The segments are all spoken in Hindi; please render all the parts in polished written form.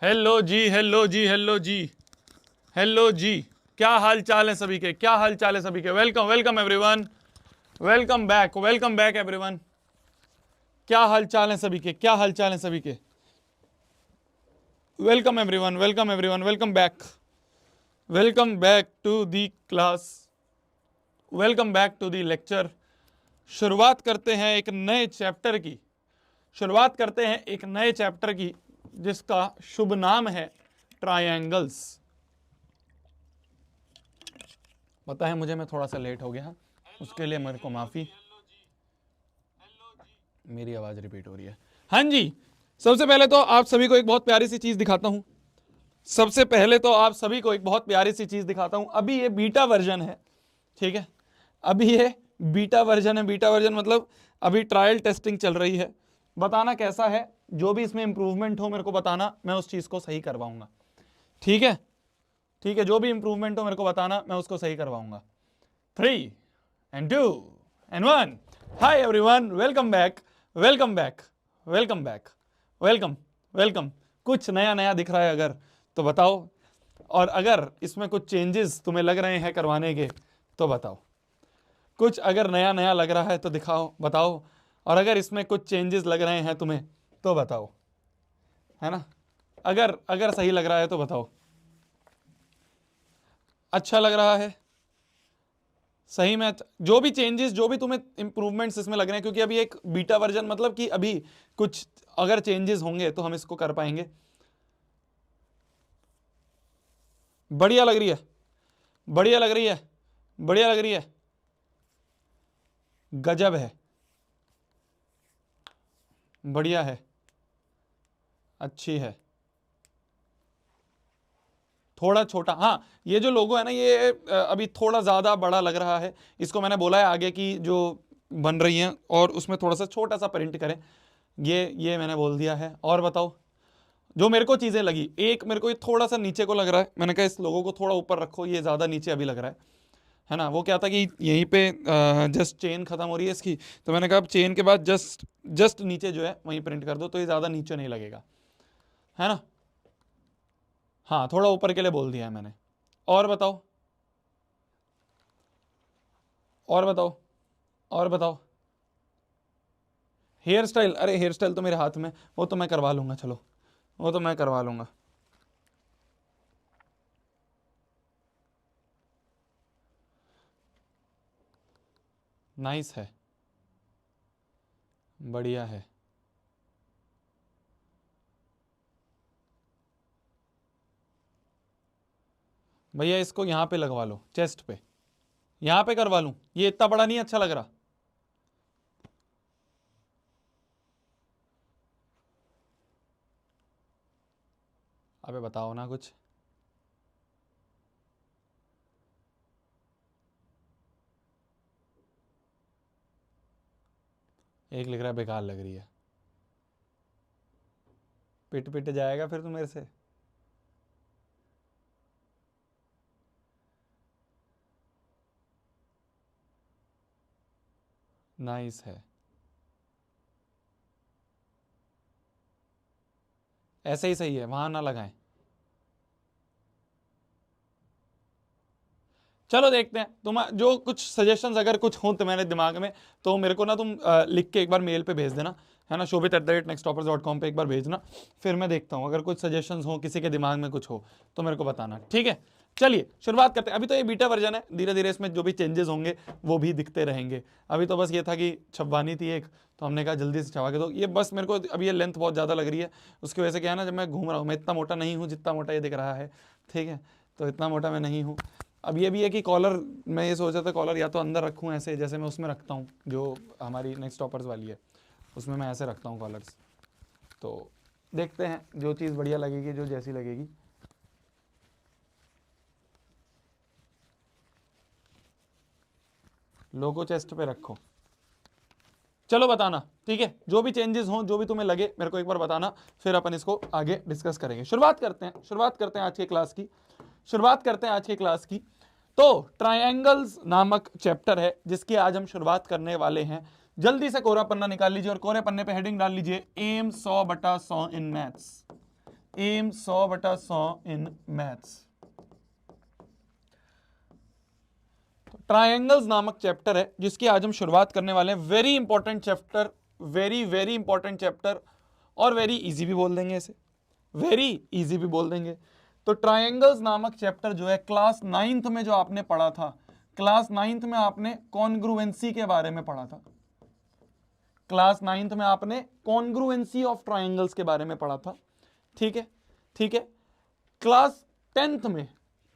हेलो जी, हेलो जी, हेलो जी, हेलो जी। क्या हाल चाल है सभी के, क्या हाल चाल है सभी के। Welcome welcome everyone, welcome back everyone. क्या हाल चाल है सभी के, क्या हाल चाल है सभी के। Welcome everyone, welcome everyone, welcome back to the class, welcome back to the lecture. शुरुआत करते हैं एक नए चैप्टर की, शुरुआत करते हैं एक नए चैप्टर की जिसका शुभ नाम है ट्रायंगल्स। पता है मुझे, मैं थोड़ा सा लेट हो गया, उसके लिए मेरे को माफी। मेरी आवाज रिपीट हो रही है। हाँ जी, सबसे पहले तो आप सभी को एक बहुत प्यारी सी चीज दिखाता हूं। सबसे पहले तो आप सभी को एक बहुत प्यारी सी चीज दिखाता हूं। अभी ये बीटा वर्जन है, ठीक है। अभी ये बीटा वर्जन है। बीटा वर्जन मतलब अभी ट्रायल टेस्टिंग चल रही है। बताना कैसा है, जो भी इसमें इंप्रूवमेंट हो मेरे को बताना, मैं उस चीज को सही करवाऊंगा। ठीक है, ठीक है, जो भी इंप्रूवमेंट हो मेरे को बताना, मैं उसको सही करवाऊंगा। 3 and 2 and 1। Hi everyone, welcome back, welcome back, welcome back, welcome, welcome. कुछ नया नया दिख रहा है अगर तो बताओ, और अगर इसमें कुछ चेंजेस तुम्हें लग रहे हैं करवाने के तो बताओ। कुछ अगर नया नया लग रहा है तो दिखाओ, बताओ। और अगर इसमें कुछ चेंजेस लग रहे हैं तुम्हें तो बताओ, है ना। अगर अगर सही लग रहा है तो बताओ, अच्छा लग रहा है सही में। जो भी चेंजेस, जो भी तुम्हें इंप्रूवमेंट्स इसमें लग रहे हैं, क्योंकि अभी एक बीटा वर्जन मतलब कि अभी कुछ अगर चेंजेस होंगे तो हम इसको कर पाएंगे। बढ़िया लग रही है, बढ़िया लग रही है, बढ़िया लग रही है, गजब है, बढ़िया है, अच्छी है। थोड़ा छोटा, हाँ, ये जो लोगो है ना, ये अभी थोड़ा ज्यादा बड़ा लग रहा है। इसको मैंने बोला है आगे की जो बन रही हैं और उसमें थोड़ा सा छोटा सा प्रिंट करें, ये मैंने बोल दिया है। और बताओ, जो मेरे को चीजें लगी, एक मेरे को ये थोड़ा सा नीचे को लग रहा है, मैंने कहा इस लोगों को थोड़ा ऊपर रखो, ये ज्यादा नीचे अभी लग रहा है ना। वो क्या था कि यहीं पे जस्ट चेन खत्म हो रही है इसकी, तो मैंने कहा अब चेन के बाद जस्ट जस्ट नीचे जो है वहीं प्रिंट कर दो, तो ये ज्यादा नीचे नहीं लगेगा, है ना। हाँ, थोड़ा ऊपर के लिए बोल दिया है मैंने। और बताओ, और बताओ, और बताओ। हेयर स्टाइल, अरे हेयर स्टाइल तो मेरे हाथ में, वो तो मैं करवा लूंगा, चलो वो तो मैं करवा लूंगा। नाइस है, बढ़िया है। भैया इसको यहाँ पे लगवा लो, चेस्ट पे, यहाँ पे करवा लूं, ये इतना बड़ा नहीं अच्छा लग रहा। अबे बताओ ना कुछ। एक लिख रहा है बेकार लग रही है, पिट पिट जाएगा फिर तो मेरे से। नाइस है, ऐसे ही सही है, वहां ना लगाएं। चलो देखते हैं, तुम जो कुछ सजेशंस अगर कुछ हो तुम्हारे दिमाग में, तो मेरे को ना तुम लिख के एक बार मेल पे भेज देना, है ना। shobit@nexttoppers.com पे एक बार भेजना, फिर मैं देखता हूँ अगर कुछ सजेशंस हो, किसी के दिमाग में कुछ हो तो मेरे को बताना, ठीक है। चलिए शुरुआत करते हैं। अभी तो ये बीटा वर्जन है, धीरे धीरे इसमें जो भी चेंजेस होंगे वो भी दिखते रहेंगे। अभी तो बस ये था कि छपवानी थी एक, तो हमने कहा जल्दी से छपा के दो। ये बस मेरे को अभी ये लेंथ बहुत ज़्यादा लग रही है, उसकी वजह से क्या है ना, जब मैं घूम रहा हूँ, मैं इतना मोटा नहीं हूँ जितना मोटा ये दिख रहा है, ठीक है। तो इतना मोटा मैं नहीं हूँ। अब ये भी है कि कॉलर, मैं ये सोचा था कॉलर या तो अंदर रखूँ ऐसे, जैसे मैं उसमें रखता हूँ जो हमारी नेक्स्ट टॉपर्स वाली है, उसमें मैं ऐसे रखता हूँ कॉलर्स। तो देखते हैं जो चीज़ बढ़िया लगेगी, जो जैसी लगेगी। लोगो चेस्ट पे रखो, चलो बताना, ठीक है। जो भी चेंजेस हों, जो भी तुम्हें लगे मेरे को एक बार बताना, फिर अपन इसको आगे डिस्कस करेंगे। शुरुआत करते हैं, शुरुआत करते हैं आज के क्लास की, शुरुआत करते हैं आज के क्लास की। तो ट्रायंगल्स नामक चैप्टर है जिसकी आज हम शुरुआत करने वाले हैं। जल्दी से कोरा पन्ना निकाल लीजिए और कोरे पन्ने पे हेडिंग डाल लीजिए, aim 100/100 in maths. Aim 100/100 in maths. Triangles नामक चैप्टर है जिसकी आज हम शुरुआत करने वाले हैं। Very important chapter, very very important chapter, और वेरी इजी भी बोल देंगे इसे, वेरी इजी भी बोल देंगे। तो ट्रायंगल्स नामक चैप्टर जो है क्लास 9th में जो आपने पढ़ा था, क्लास 9th में आपने कॉन्ग्रुएंसी के बारे में पढ़ा था, क्लास 9th में आपने कॉन्ग्रुएंसी ऑफ ट्रायंगल्स के बारे में पढ़ा था। ठीक है, ठीक है। क्लास 10th में,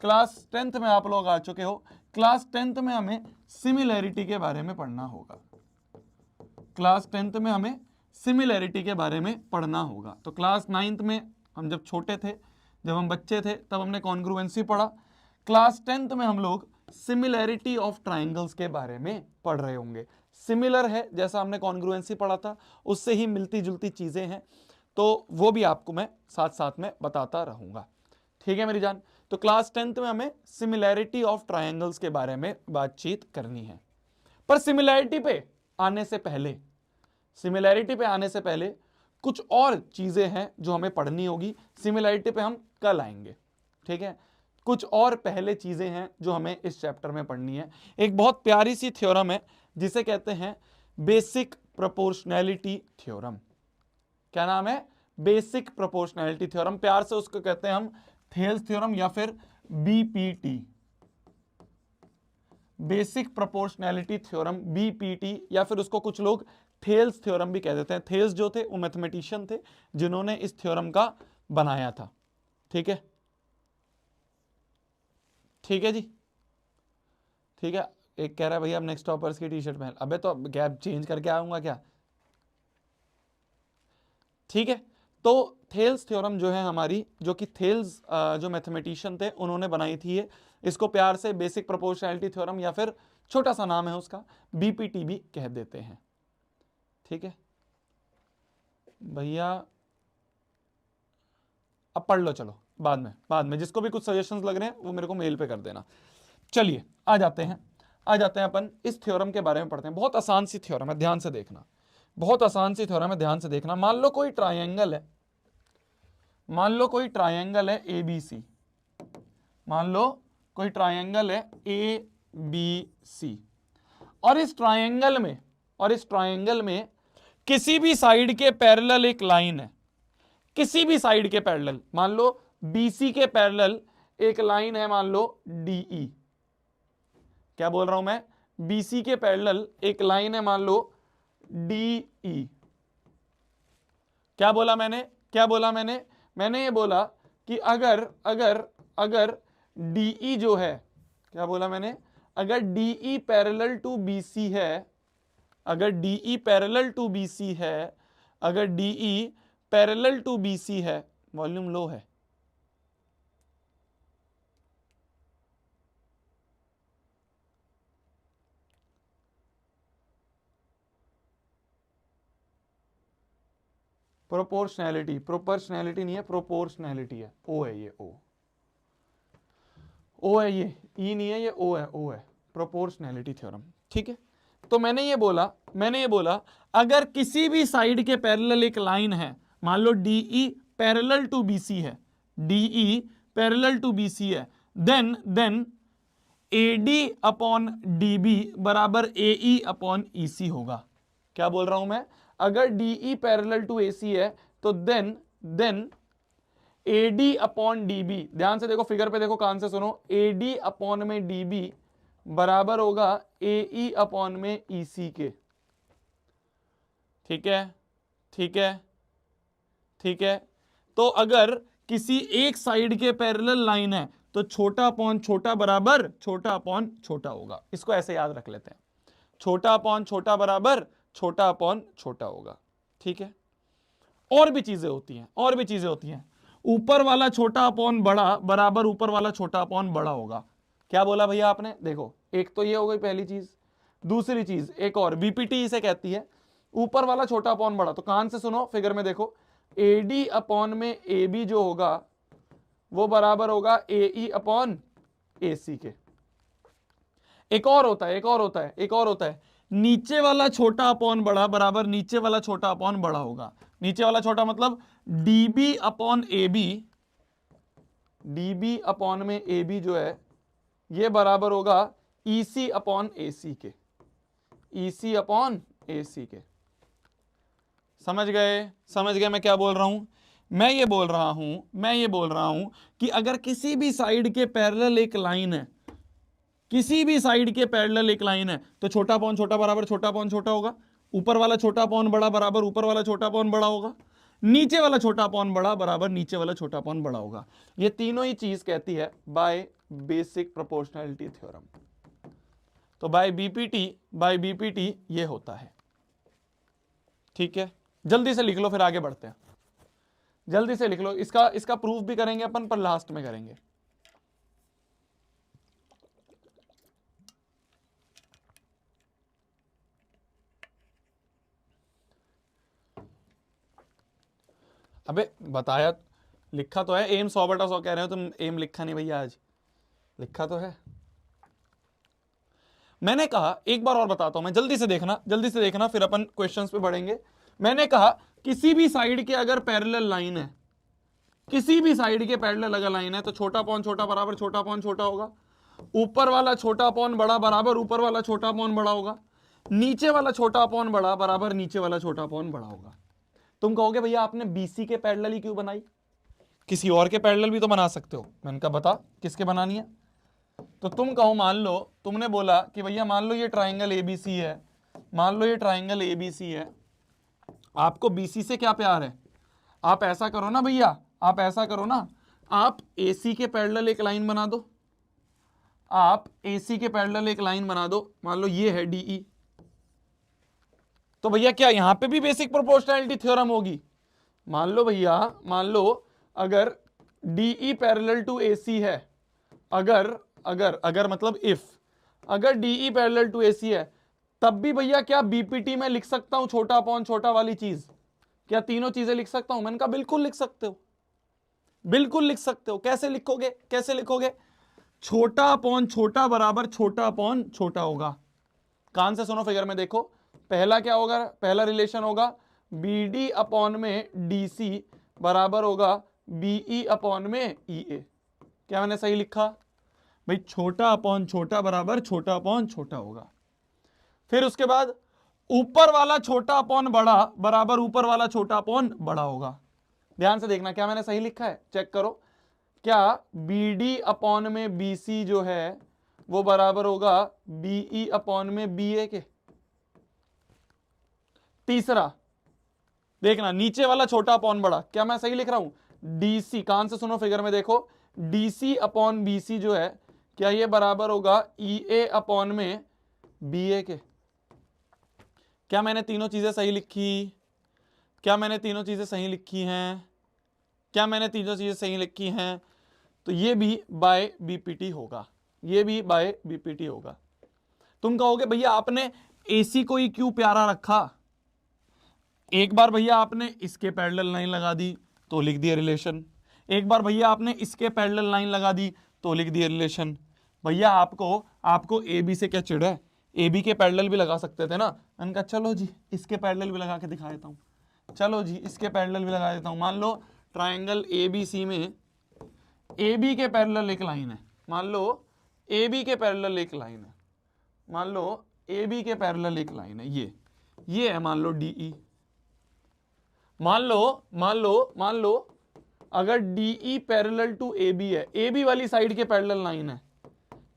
क्लास 10th में आप लोग आ चुके हो। क्लास 10th में हमें सिमिलैरिटी के बारे में पढ़ना होगा, क्लास 10th में हमें सिमिलैरिटी के बारे में पढ़ना होगा। तो क्लास 9th में हम जब छोटे थे, जब हम बच्चे थे, तब हमने कॉन्ग्रुएंसी पढ़ा। क्लास 10th में हम लोग सिमिलैरिटी ऑफ ट्रायंगल्स के बारे में पढ़ रहे होंगे। सिमिलर है, जैसा हमने कॉन्ग्रुएंसी पढ़ा था उससे ही मिलती जुलती चीजें हैं, तो वो भी आपको मैं साथ साथ में बताता रहूंगा। ठीक है मेरी जान। तो क्लास 10th में हमें सिमिलैरिटी ऑफ ट्रायंगल्स के बारे में बातचीत करनी है। पर सिमिलैरिटी पे आने से पहले, सिमिलैरिटी पे आने से पहले कुछ और चीजें हैं जो हमें पढ़नी होगी। सिमिलैरिटी पे हम कल आएंगे, ठीक है। कुछ और पहले चीजें हैं जो हमें इस चैप्टर में पढ़नी है। एक बहुत प्यारी सी थ्योरम है जिसे कहते हैं बेसिक प्रोपोर्शनैलिटी थ्योरम। क्या नाम है? Basic proportionality theorem. प्यार से उसको कहते हैं हम थेल्स थ्योरम या फिर BPT, basic proportionality theorem, BPT, या फिर उसको कुछ लोग थेल्स थ्योरम भी कह देते हैं। थेल्स जो थे वो मैथमेटिशियन थे जिन्होंने इस थ्योरम का बनाया था। ठीक है, ठीक है जी, ठीक है। एक कह रहा है भैया अब नेक्स्ट टॉपर्स की टी शर्ट पहन, अबे तो क्या चेंज करके आऊंगा क्या? ठीक है। तो थेल्स थ्योरम जो है हमारी, जो कि थेल्स जो मैथमेटिशियन थे उन्होंने बनाई थी ये। इसको प्यार से बेसिक प्रोपोर्शनैलिटी थ्योरम या फिर छोटा सा नाम है उसका बीपीटी भी कह देते हैं। ठीक है भैया, अब पढ़ लो, चलो बाद में जिसको भी कुछ सजेशंस लग रहे हैं वो मेरे को मेल पे कर देना। चलिए आ जाते हैं अपन इस थ्योरम के बारे में पढ़ते हैं। बहुत आसान सी थ्योरम है, ध्यान से देखना, बहुत आसान सी थ्योरम है, ध्यान से देखना। मान लो कोई ट्रायंगल है, मान लो कोई ट्रायंगल है ए बी सी, मान लो कोई ट्रायंगल है ए बी सी, और इस ट्रायंगल में किसी भी साइड के पैरेलल एक लाइन है, किसी भी साइड के पैरेलल, मान लो बीसी के पैरेलल एक लाइन है, मान लो डीई। क्या बोल रहा हूं मैं? बीसी के पैरेलल एक लाइन है, मान लो डीई। क्या बोला मैंने? क्या बोला मैंने? मैंने ये बोला कि अगर डीई जो है, क्या बोला मैंने? अगर डीई पैरेलल टू बीसी है, अगर डीई पैरेलल टू बीसी है, अगर डीई पैरेलल टू बीसी है, वॉल्यूम लो है, प्रोपोर्शनैलिटी नहीं है, प्रोपोर्शनैलिटी है, ओ है ये, ओ है ये, ई नहीं है ये, ओ है प्रोपोर्शनैलिटी थ्योरम। ठीक है। तो मैंने ये बोला अगर किसी भी साइड के पैरेलल एक लाइन है, मान लो डीई पैरेलल टू बीसी है, डीई पैरेलल टू बीसी है, देन एडी अपॉन डीबी बराबर एई अपॉन ईसी होगा। क्या बोल रहा हूं मैं? अगर डीई पैरेलल टू एसी है तो देन एडी अपॉन डीबी, ध्यान से देखो, फिगर पे देखो, कान से सुनो, एडी अपॉन में डीबी बराबर होगा एई अपॉन में ईसी के। ठीक है, ठीक है, ठीक है। तो अगर किसी एक साइड के पैरेलल लाइन है तो छोटा अपॉन छोटा बराबर छोटा अपॉन छोटा होगा। इसको ऐसे याद रख लेते हैं, छोटा अपॉन छोटा बराबर छोटा अपॉन छोटा होगा। ठीक है। और भी चीजें होती हैं, ऊपर वाला छोटा अपॉन बड़ा बराबर ऊपर वाला छोटा अपॉन बड़ा होगा। क्या बोला भैया आपने? देखो, एक तो ये हो गई पहली चीज, दूसरी चीज एक और, बीपीटी इसे कहती है, ऊपर वाला छोटा अपॉन बड़ा। तो कान से सुनो, फिगर में देखो, एडी अपॉन में ए बी जो होगा वो बराबर होगा एई अपॉन एसी के। एक और होता है, नीचे वाला छोटा अपॉन बड़ा बराबर नीचे वाला छोटा अपॉन बड़ा होगा। नीचे वाला छोटा मतलब DB upon A B, DB upon में ए बी जो है ये बराबर होगा ईसी अपॉन ए सी के, ईसी अपॉन ए सी के। समझ गए? समझ गए मैं क्या बोल रहा हूं? मैं ये बोल रहा हूं कि अगर किसी भी साइड के पैरेलल एक लाइन है, किसी भी साइड के पैरेलल एक लाइन है, तो छोटा अपॉन छोटा बराबर छोटा अपॉन छोटा होगा, ऊपर वाला छोटा अपॉन बड़ा बराबर ऊपर वाला छोटा अपॉन बड़ा होगा, नीचे वाला छोटा अपॉन बड़ा बराबर नीचे वाला छोटा अपॉन बड़ा होगा। ये तीनों ही चीज कहती है बाय बेसिक प्रोपोर्शनैलिटी थ्योरम। तो बाय बीपीटी ये होता है। ठीक है, जल्दी से लिख लो फिर आगे बढ़ते हैं। जल्दी से लिख लो, इसका प्रूफ भी करेंगे अपन, पर लास्ट में करेंगे। अबे बताया, लिखा तो है एम 100/100 कह रहे हो तुम, एम लिखा नहीं भैया आज, लिखा तो है। मैंने कहा एक बार और बताता हूं मैं, जल्दी से देखना फिर अपन क्वेश्चंस पे बढ़ेंगे। मैंने कहा किसी भी साइड के अगर पैरेलल लाइन है, किसी भी साइड के पैरेलल अगर लाइन है, तो छोटा अपॉन छोटा बराबर छोटा अपॉन छोटा होगा, ऊपर वाला छोटा अपॉन बड़ा बराबर ऊपर वाला छोटा अपॉन बड़ा होगा, नीचे वाला छोटा अपॉन बड़ा बराबर नीचे वाला छोटा अपॉन बड़ा होगा। तुम कहोगे भैया आपने बीसी के पैरेलल ही क्यों बनाई, किसी और के पैरेलल भी तो बना सकते हो। मैंने कहा बता किसके बनानी है। तो तुम कहो, मान लो तुमने बोला कि भैया मान लो ये ट्राइंगल एबीसी है, मान लो ये ट्राइंगल एबीसी है, आपको बीसी से क्या प्यार है, आप ऐसा करो ना भैया, आप ऐसा करो ना, आप एसी के पैरेलल एक लाइन बना दो, आप एसी के पैरेलल एक लाइन बना दो, मान लो ये है डीई। तो भैया क्या यहां पे भी बेसिक प्रोपोर्शनैलिटी थ्योरम होगी? मान लो भैया, मान लो अगर डीई पैरेलल टू एसी है, अगर अगर अगर मतलब इफ, अगर डीई पैरेलल टू एसी है, तब भी भैया क्या बीपीटी में लिख सकता हूं छोटा अपॉन छोटा वाली चीज? क्या तीनों चीजें लिख सकता हूं? मैंने कहा बिल्कुल लिख सकते हो, बिल्कुल लिख सकते हो। कैसे लिखोगे, कैसे लिखोगे? छोटा अपॉन छोटा बराबर छोटा अपॉन छोटा होगा। कान से सुनो, फिगर में देखो, पहला क्या होगा, पहला रिलेशन होगा बी डी अपॉन में डी सी बराबर होगा बीई अपॉन में ई ए। क्या मैंने सही लिखा भाई? छोटा अपॉन छोटा बराबर छोटा अपॉन छोटा होगा। फिर उसके बाद ऊपर वाला छोटा अपॉन बड़ा बराबर ऊपर वाला छोटा अपॉन बड़ा होगा। ध्यान से देखना, क्या मैंने सही लिखा है, चेक करो। क्या बी डी अपॉन में बी सी जो है वो बराबर होगा बीई अपॉन में बी ए के? तीसरा देखना, नीचे वाला छोटा अपॉन बड़ा, क्या मैं सही लिख रहा हूं? डीसी, कान से सुनो, फिगर में देखो, डीसी अपॉन बीसी जो है, क्या ये बराबर होगा ई ए अपॉन में बी ए के? क्या मैंने तीनों चीजें सही लिखी? क्या मैंने तीनों चीजें सही लिखी हैं? क्या मैंने तीनों चीजें सही लिखी हैं? तो ये भी बाय बीपीटी होगा, ये भी बाय बीपीटी होगा। तुम कहोगे भैया आपने एसी को ही क्यों प्यारा रखा? एक बार भैया आपने इसके पैरेलल लाइन लगा दी तो लिख दिया रिलेशन, एक बार भैया आपने इसके पैरेलल लाइन लगा दी तो लिख दिया रिलेशन। भैया आपको आपको ए बी से क्या चिढ़ है? ए बी के पैरेलल भी लगा सकते थे ना। मैंने कहा चलो जी इसके पैरेलल भी लगा के दिखा देता हूँ, चलो जी इसके पैरेलल भी लगा देता हूँ। मान लो ट्राइंगल ए बी सी में ए बी के पैरेलल एक लाइन है, मान लो ए बी के पैरेलल एक लाइन है, मान लो ए बी के पैरेलल एक लाइन है, ये है मान लो डीई। मान लो अगर DE parallel to A B है, ए बी वाली साइड के पैरेलल लाइन है,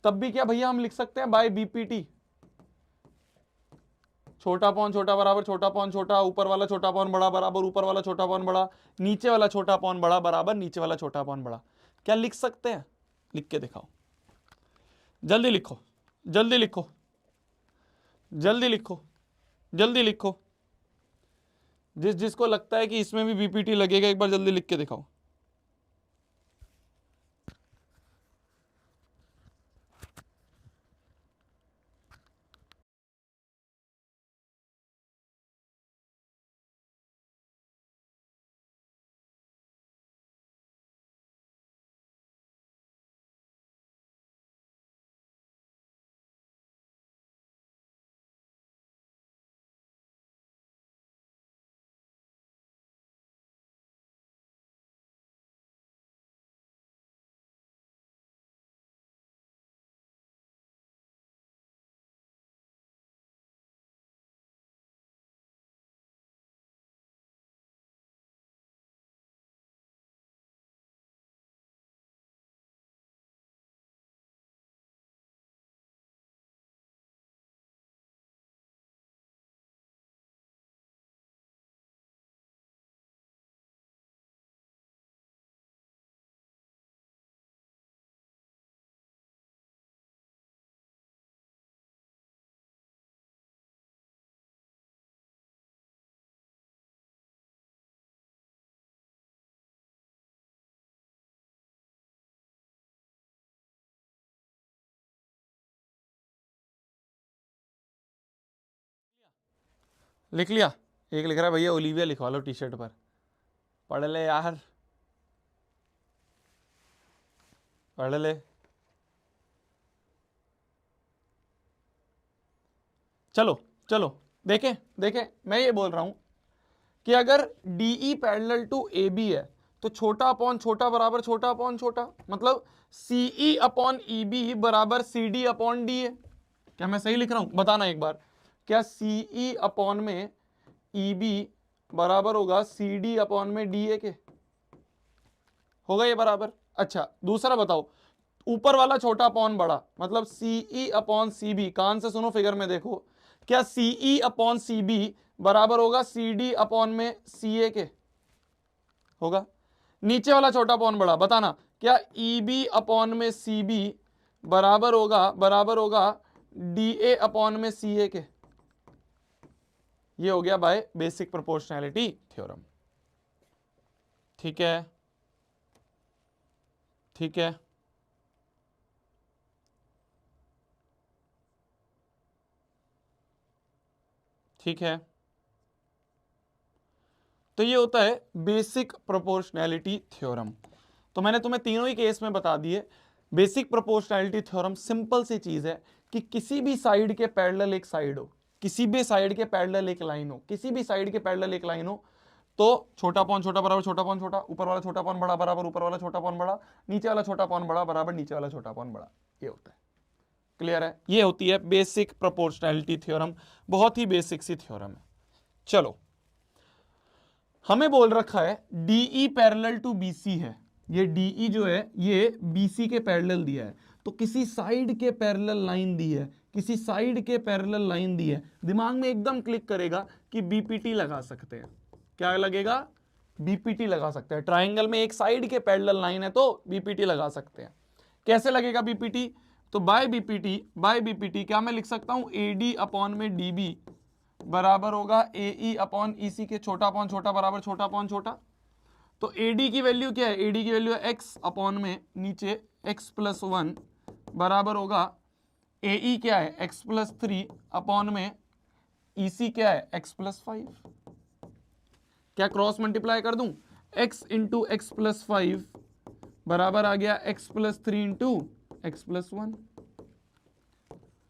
तब भी क्या भैया हम लिख सकते हैं बाय बीपीटी, छोटा पॉन छोटा बराबर छोटा पॉन छोटा, ऊपर वाला छोटा पॉन बड़ा बराबर ऊपर वाला छोटा पॉन बड़ा, नीचे वाला छोटा पॉन बड़ा बराबर नीचे वाला छोटा पॉन बड़ा। क्या लिख सकते हैं? लिख के दिखाओ, जल्दी लिखो, जल्दी लिखो, जल्दी लिखो, जल्दी लिखो। जिसको लगता है कि इसमें भी बीपीटी लगेगा एक बार जल्दी लिख के दिखाओ। लिख लिया? एक लिख रहा है भैया ओलिविया लिखवा लो टी शर्ट पर। पढ़ ले यार, पढ़ ले। चलो चलो देखें देखें, मैं ये बोल रहा हूं कि अगर DE पैरेलल टू AB है तो छोटा अपॉन छोटा बराबर छोटा अपॉन छोटा, मतलब CE अपॉन EB बराबर CD अपॉन DA। क्या मैं सही लिख रहा हूं? बताना एक बार, क्या CE अपॉन में EB बराबर होगा CD अपॉन में DA के? होगा ये बराबर? अच्छा दूसरा बताओ, ऊपर वाला छोटा अपॉन बड़ा, मतलब CE अपॉन CB, कान से सुनो फिगर में देखो, क्या CE अपॉन CB बराबर होगा CD अपॉन में CA के? होगा। नीचे वाला छोटा अपॉन बड़ा, बताना क्या EB अपॉन में CB बराबर होगा DA अपॉन में CA के? ये हो गया बाय बेसिक प्रोपोर्शनैलिटी थ्योरम। ठीक है, ठीक है। ठीक है, तो ये होता है बेसिक प्रोपोर्शनैलिटी थ्योरम। तो मैंने तुम्हें तीनों ही केस में बता दिए। बेसिक प्रोपोर्शनैलिटी थ्योरम सिंपल सी चीज है कि किसी भी साइड के पैरेलल एक साइड हो, किसी भी साइड के पैरेलल एक लाइन हो, किसी भी साइड के पैरेलल एक लाइन हो, तो छोटा पॉन छोटा बराबर छोटा पॉन छोटा, ऊपर वाला छोटा पॉन बड़ा बराबर ऊपर वाला छोटा पॉन बड़ा, नीचे वाला छोटा पॉन बड़ा बराबर नीचे वाला छोटा पॉन बड़ा। ये होता है। क्लियर है? ये होती है बेसिक प्रोपोर्शनैलिटी थ्योरम। बहुत ही बेसिक सी थ्योरम है। चलो, हमें बोल रखा है DE पैरेलल टू BC है। ये DE जो है ये BC के पैरेलल दिया है, तो किसी साइड के पैरेलल लाइन दी है, किसी साइड के पैरेलल लाइन दी है, दिमाग में एकदम क्लिक करेगा कि BPT लगा सकते हैं। क्या लगेगा? BPT लगा सकते हैं। ट्राइंगल में एक साइड के पैरेलल लाइन है तो BPT लगा सकते हैं। कैसे लगेगा BPT? तो बाय BPT क्या मैं लिख सकता हूं AD अपॉन में DB बराबर होगा AE अपॉन EC के, छोटा अपॉन छोटा बराबर छोटा अपॉन छोटा। तो AD की वैल्यू क्या है? AD की वैल्यू है x अपॉन में नीचे x+1 बराबर होगा AE क्या है? x+3 अपॉन में EC क्या है? x+5। क्या क्रॉस मल्टीप्लाई कर दूं? x इंटू x+5 बराबर आ गया x+3 इंटू x+1।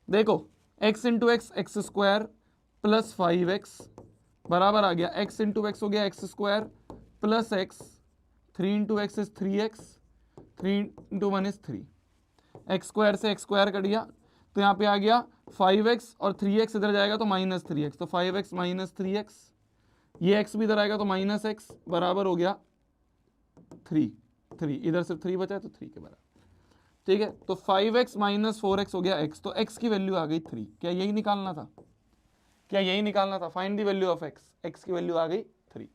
देखो x into x square plus 5x बराबर आ गया x इंटू एक्स हो गया x square plus x, 3 into x is 3x, 3 into 1 is 3, x square से एक्स स्क्वायर कट गया तो यहाँ पे आ गया 5x और 3x इधर जाएगा तो -3x, तो 5x माइनस 3x, ये x भी इधर आएगा तो -x बराबर हो गया 3, इधर से 3 बचा है तो 3 के बराबर। ठीक है, तो 5x माइनस 4x हो गया x, तो x की वैल्यू आ गई 3। क्या यही निकालना था? क्या यही निकालना था? Find the value of x, x की वैल्यू आ गई 3।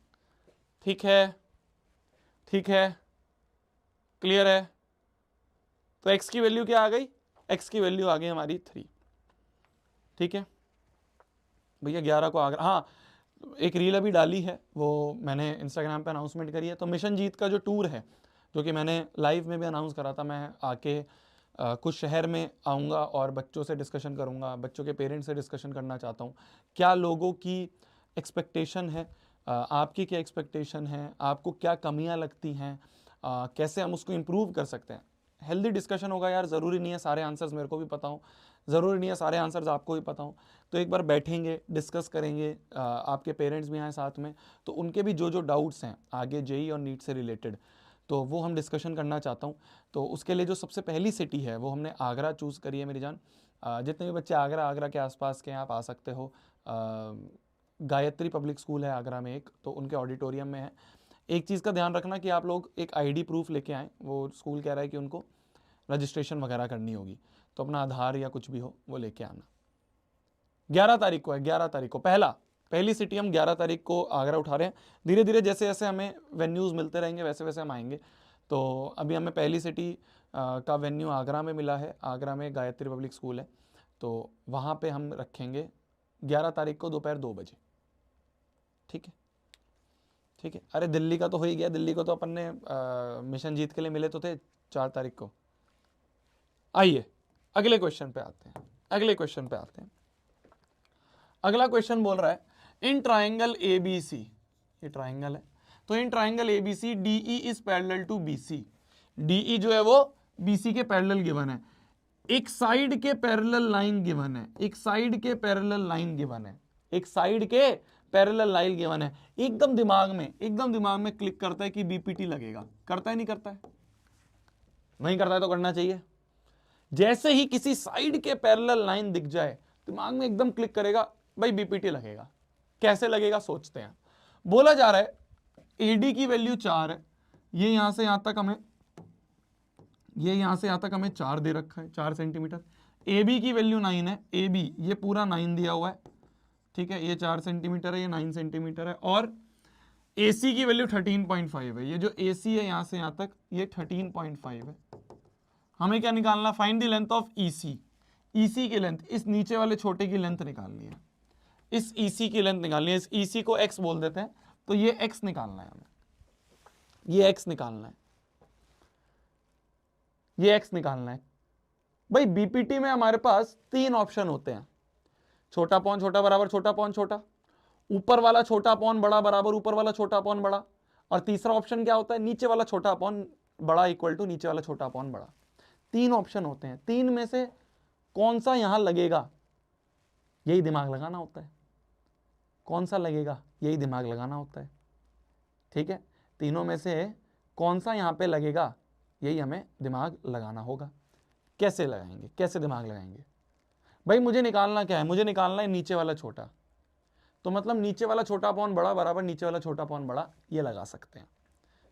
ठीक है, ठीक है, क्लियर है? तो x की वैल्यू क्या आ गई? x की वैल्यू आ गई हमारी 3। ठीक है भैया, 11 को आगरा, हाँ एक रील अभी डाली है, वो मैंने इंस्टाग्राम पे अनाउंसमेंट करी है। तो मिशन जीत का जो टूर है, जो कि मैंने लाइव में भी अनाउंस करा था, मैं आके कुछ शहर में आऊँगा और बच्चों से डिस्कशन करूँगा, बच्चों के पेरेंट्स से डिस्कशन करना चाहता हूँ। क्या लोगों की एक्सपेक्टेशन है, आपकी क्या एक्सपेक्टेशन है, आपको क्या कमियाँ लगती हैं, कैसे हम उसको इम्प्रूव कर सकते हैं। हेल्दी डिस्कशन होगा यार, ज़रूरी नहीं है सारे आंसर्स मेरे को भी पता हो, ज़रूरी नहीं है सारे आंसर्स आपको भी पता हो। तो एक बार बैठेंगे, डिस्कस करेंगे, आपके पेरेंट्स भी आए साथ में, तो उनके भी जो जो डाउट्स हैं आगे जेई और नीट से रिलेटेड, तो वो हम डिस्कशन करना चाहता हूँ। तो उसके लिए जो सबसे पहली सिटी है वो हमने आगरा चूज़ करी है मेरी जान। जितने भी बच्चे आगरा के आसपास के हैं आप आ सकते हो। गायत्री पब्लिक स्कूल है आगरा में एक, तो उनके ऑडिटोरियम में है। एक चीज़ का ध्यान रखना कि आप लोग एक आईडी प्रूफ लेके आएँ, वो स्कूल कह रहा है कि उनको रजिस्ट्रेशन वगैरह करनी होगी, तो अपना आधार या कुछ भी हो वो लेके आना। 11 तारीख को है, 11 तारीख को पहली सिटी हम 11 तारीख को आगरा उठा रहे हैं। धीरे धीरे जैसे जैसे हमें वेन्यूज़ मिलते रहेंगे वैसे वैसे हम आएंगे। तो अभी हमें पहली सिटी का वेन्यू आगरा में मिला है, आगरा में गायत्री पब्लिक स्कूल है, तो वहाँ पे हम रखेंगे 11 तारीख को दोपहर 2 बजे। ठीक है, ठीक है। अरे दिल्ली का तो हो ही गया, दिल्ली को तो अपन ने मिशन जीत के लिए मिले तो थे 4 तारीख को। आइए अगले क्वेश्चन पे आते हैं, अगले क्वेश्चन पे आते हैं। अगला क्वेश्चन बोल रहा है इन ट्राइंगल ABC, ये ट्राइंगल है, तो in triangle ABC DE is parallel to BC, DE जो है वो BC के पैरेलल गिवन है, एक साइड के पैरेलल लाइन गिवन है, एक साइड के पैरेलल लाइन गिवन है, एक साइड के पैरेलल लाइन गिवन है, एकदम दिमाग में क्लिक करता है कि BPT लगेगा, करता है नहीं करता है? नहीं करता है तो करना चाहिए। जैसे ही किसी साइड के पैरेलल लाइन दिख जाए दिमाग में एकदम क्लिक करेगा भाई BPT लगेगा। कैसे लगेगा सोचते हैं। बोला जा रहा है AD की वैल्यू 4 है, ये यहां से यहां तक हमें 4 दे रखा है, 4 सेंटीमीटर। AB की वैल्यू 9 है, AB ये पूरा 9 दिया हुआ है, ठीक है, ये 4 सेंटीमीटर है, ये 9 सेंटीमीटर है, और AC की वैल्यू 13.5 है, ये जो AC है यहां से यहां तक ये 13.5 है। हमें क्या निकालना? Find the length of EC, EC की लेंथ, इस नीचे वाले छोटे की लेंथ निकालनी है, इस EC की लेंथ निकालनी है, इस EC को X बोल देते हैं, तो ये X निकालना है हमें, ये X निकालना है, ये X निकालना है। भाई BPT में हमारे पास 3 ऑप्शन होते हैं, छोटा पॉन छोटा बराबर छोटा पॉन छोटा, ऊपर वाला छोटा पॉन बड़ा बराबर ऊपर वाला छोटा पॉन बड़ा, और तीसरा ऑप्शन क्या होता है? नीचे वाला छोटा पॉन बड़ा इक्वल टू नीचे वाला छोटा पॉन बड़ा। 3 ऑप्शन होते हैं, 3 में से कौन सा यहां लगेगा यही दिमाग लगाना होता है, कौन सा लगेगा यही दिमाग लगाना होता है, ठीक है। तीनों में से कौन सा यहां पे लगेगा यही हमें दिमाग लगाना होगा। कैसे लगाएंगे, कैसे दिमाग लगाएंगे? भाई मुझे निकालना क्या है? मुझे निकालना है नीचे वाला छोटा, तो मतलब नीचे वाला छोटा पॉन बड़ा बराबर नीचे वाला छोटा पॉन बड़ा, ये लगा सकते हैं,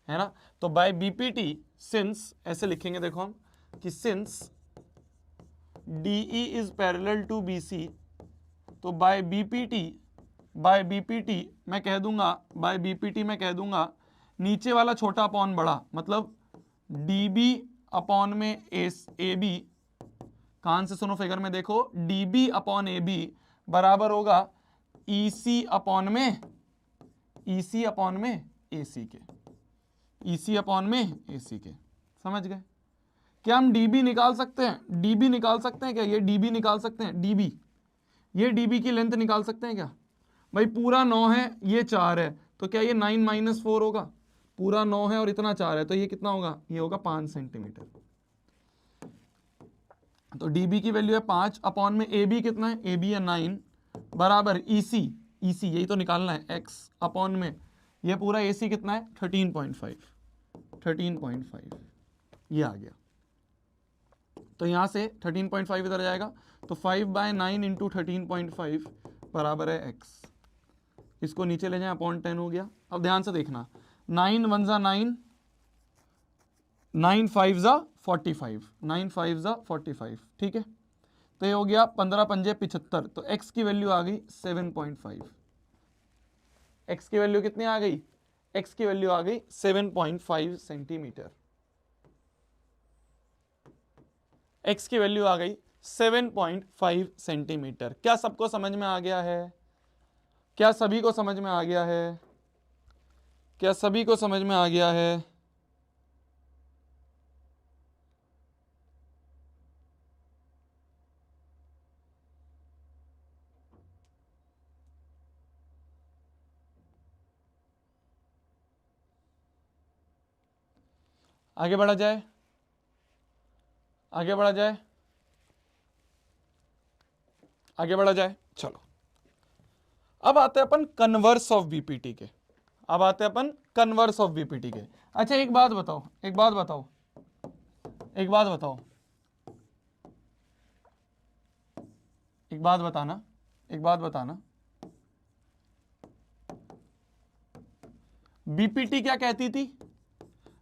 है ना। तो बाय BPT सिंस, ऐसे लिखेंगे देखो हम कि since DE is parallel to BC, तो बाय BPT मैं कह दूंगा नीचे वाला छोटा पॉन बड़ा, मतलब DB अपॉन में AB, कान से सुनो फिगर में देखो, DB अपॉन AB बराबर होगा EC अपॉन में AC के, EC अपॉन में AC के। समझ गए? क्या हम DB निकाल सकते हैं? DB निकाल सकते हैं क्या? ये DB निकाल सकते हैं, DB, ये DB की लेंथ निकाल सकते हैं क्या? भाई पूरा 9 है, ये 4 है, तो क्या ये 9 - 4 होगा? पूरा 9 है और इतना 4 है, तो ये कितना होगा? ये होगा 5 सेंटीमीटर। तो DB की वैल्यू है 5 अपॉन में AB कितना है? AB है 9 बराबर EC यही तो निकालना है, X अपॉन में ये पूरा AC कितना है? 13.5 ये आ गया। तो यहां से 13.5 इधर जाएगा, तो 5/9 इंटू 13.5 बराबर है X। इसको नीचे ले जाएं, अपॉन 10 हो गया। अब ध्यान से देखना, 9 1 जा 9, 9 5 जा 45, 9 5 जा 45, ठीक है। तो ये हो गया 15 पंजे 75, तो X की वैल्यू आ गई 7.5। X की वैल्यू कितनी आ गई? X की वैल्यू आ गई 7.5 सेंटीमीटर। X की वैल्यू आ गई 7.5 सेंटीमीटर। क्या सबको समझ में आ गया है? क्या सभी को समझ में आ गया है? क्या सभी को समझ में आ गया है? आगे बढ़ा जाए, आगे बढ़ा जाए, आगे बढ़ा जाए। चलो अब आते हैं अपन कन्वर्स ऑफ BPT के, अब आते हैं अपन कन्वर्स ऑफ BPT के। अच्छा एक बात बताओ, एक बात बताओ, एक बात बताओ, एक बात बताना, एक बात बताना, BPT क्या कहती थी?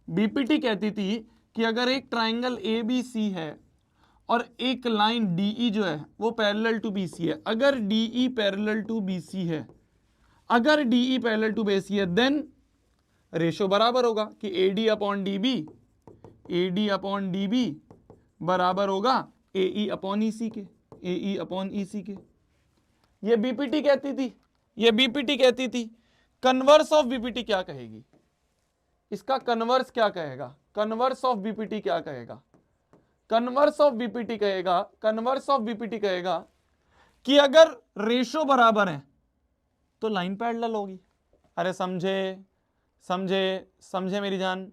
BPT कहती थी कि अगर एक ट्राइंगल ABC है और एक लाइन DE जो है वो पैरेलल टू BC है, अगर DE पैरेलल टू BC है, अगर DE पैरेलल टू BC है, देन रेशो बराबर होगा कि AD upon DB, AD upon DB बराबर होगा AE अपॉन EC के, AE अपॉन EC के। ये BPT कहती थी, ये BPT कहती थी। कन्वर्स ऑफ BPT क्या कहेगी? इसका कन्वर्स क्या कहेगा? कन्वर्स ऑफ BPT क्या कहेगा? कन्वर्स ऑफ BPT कहेगा, कन्वर्स ऑफ BPT कहेगा कि अगर रेशो बराबर है, तो लाइन पैरेलल होगी। अरे समझे समझे समझे मेरी जान,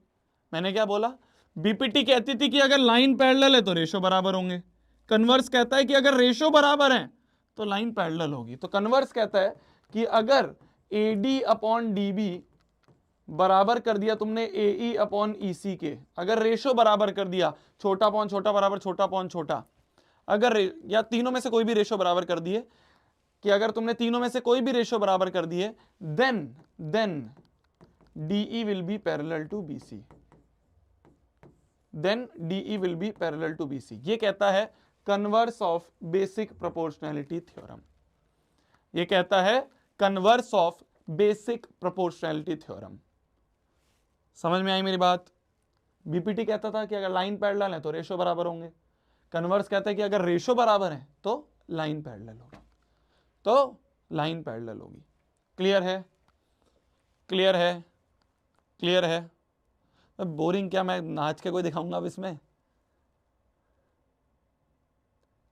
मैंने क्या बोला? बीपीटी कहती थी कि अगर लाइन पैरेलल है तो रेशो बराबर होंगे, कन्वर्स कहता है कि अगर रेशो बराबर है तो लाइन पैरेलल होगी। तो कन्वर्स कहता है कि अगर AD अपॉन DB बराबर कर दिया तुमने AE अपॉन EC के, अगर रेशो बराबर कर दिया, छोटा पॉन छोटा बराबर छोटा पॉन छोटा, अगर या तीनों में से कोई भी रेशो बराबर कर दिए, कि अगर तुमने तीनों में से कोई भी रेशो बराबर कर दिए, then DE will be parallel to BC, then DE will be parallel to BC। ये कहता है converse of basic proportionality theorem, ये कहता है converse of basic proportionality theorem. समझ में आई मेरी बात? बीपीटी कहता था कि अगर लाइन पैरेलल है तो रेशो बराबर होंगे, कन्वर्स कहता है कि अगर रेशो बराबर है तो लाइन पैरेलल होगी, तो लाइन पैरेलल होगी। क्लियर है? क्लियर है? क्लियर है? अब बोरिंग क्या, मैं नाच के कोई दिखाऊंगा अब इसमें?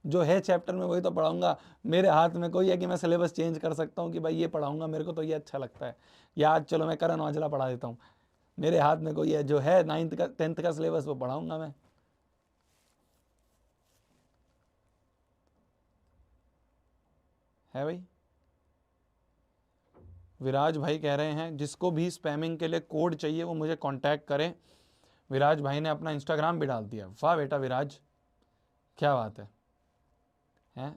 जो है चैप्टर में वही तो पढ़ाऊंगा। मेरे हाथ में कोई है कि मैं सिलेबस चेंज कर सकता हूँ कि भाई ये पढ़ाऊंगा, मेरे को तो ये अच्छा लगता है, या आज चलो मैं करण औजला पढ़ा देता हूँ। मेरे हाथ में कोई है? जो है 9th का 10th का सिलेबस वो पढ़ाऊंगा मैं। है भाई? विराज भाई कह रहे हैं जिसको भी स्पैमिंग के लिए कोड चाहिए वो मुझे कांटेक्ट करें। विराज भाई ने अपना इंस्टाग्राम भी डाल दिया। वाह बेटा विराज, क्या बात है? हैं?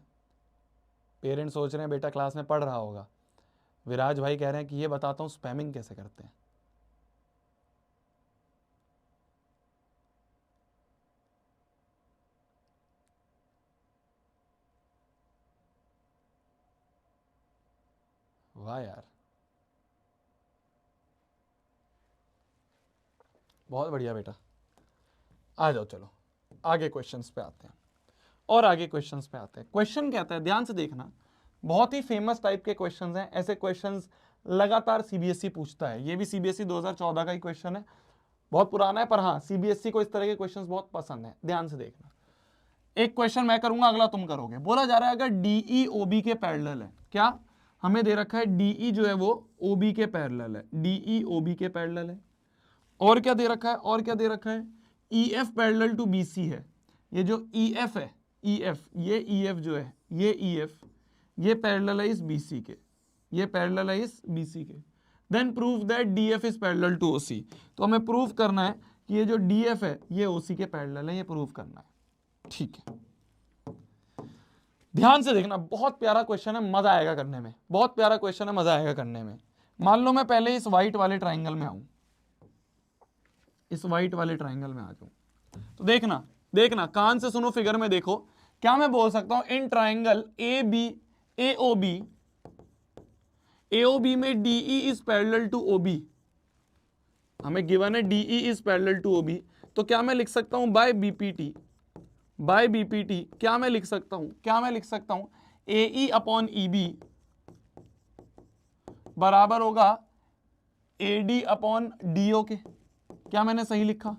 पेरेंट्स सोच रहे हैं बेटा क्लास में पढ़ रहा होगा। विराज भाई कह रहे हैं कि ये बताता हूँ स्पैमिंग कैसे करते हैं। वाह यार, बहुत बढ़िया बेटा। आ जाओ, चलो आगे क्वेश्चंस पे आते हैं, और आगे क्वेश्चंस पे आते हैं। क्वेश्चन कहता है, ध्यान से देखना, बहुत ही फेमस टाइप के क्वेश्चंस हैं। ऐसे क्वेश्चंस लगातार सीबीएसई पूछता है। ये भी सीबीएसई 2014 का ही क्वेश्चन है, बहुत पुराना है, पर हाँ सीबीएसई को इस तरह के क्वेश्चंस बहुत पसंद है। ध्यान से देखना, एक क्वेश्चन मैं करूंगा, अगला तुम करोगे। बोला जा रहा है अगर डीई ओबी के पैरेलल है, क्या हमें दे रखा है? डीई जो है वो ओबी के पैरेलल है, डीई ओबी के पैरेलल है। और क्या दे रखा है? और क्या दे रखा है? EF पैरेलल टू BC है। ये जो EF है, EF, ये EF जो है, ये EF, ये पैरेलल है इस BC के, ये पैरेलल है इस BC के। Then prove that DF is parallel to OC। तो हमें प्रूव करना है कि ये जो DF है ये OC के पैरेलल है, ये प्रूव करना है। ठीक है, ध्यान से देखना, बहुत प्यारा क्वेश्चन है, मजा आएगा करने में, बहुत प्यारा क्वेश्चन है, मजा आएगा करने में। मान लो मैं पहले इस व्हाइट वाले ट्राइंगल में आऊं, इस व्हाइट वाले ट्राइंगल में आ जाऊं, तो देखना देखना, कान से सुनो, फिगर में देखो। क्या मैं बोल सकता हूं? इन ट्राइंगल AOB में DE is parallel to OB, हमें गिवन है DE is parallel to OB, तो क्या मैं लिख सकता हूं बाय BPT, क्या मैं लिख सकता हूं? क्या मैं लिख सकता हूं? AE अपॉन EB बराबर होगा AD अपॉन DO के। क्या मैंने सही लिखा?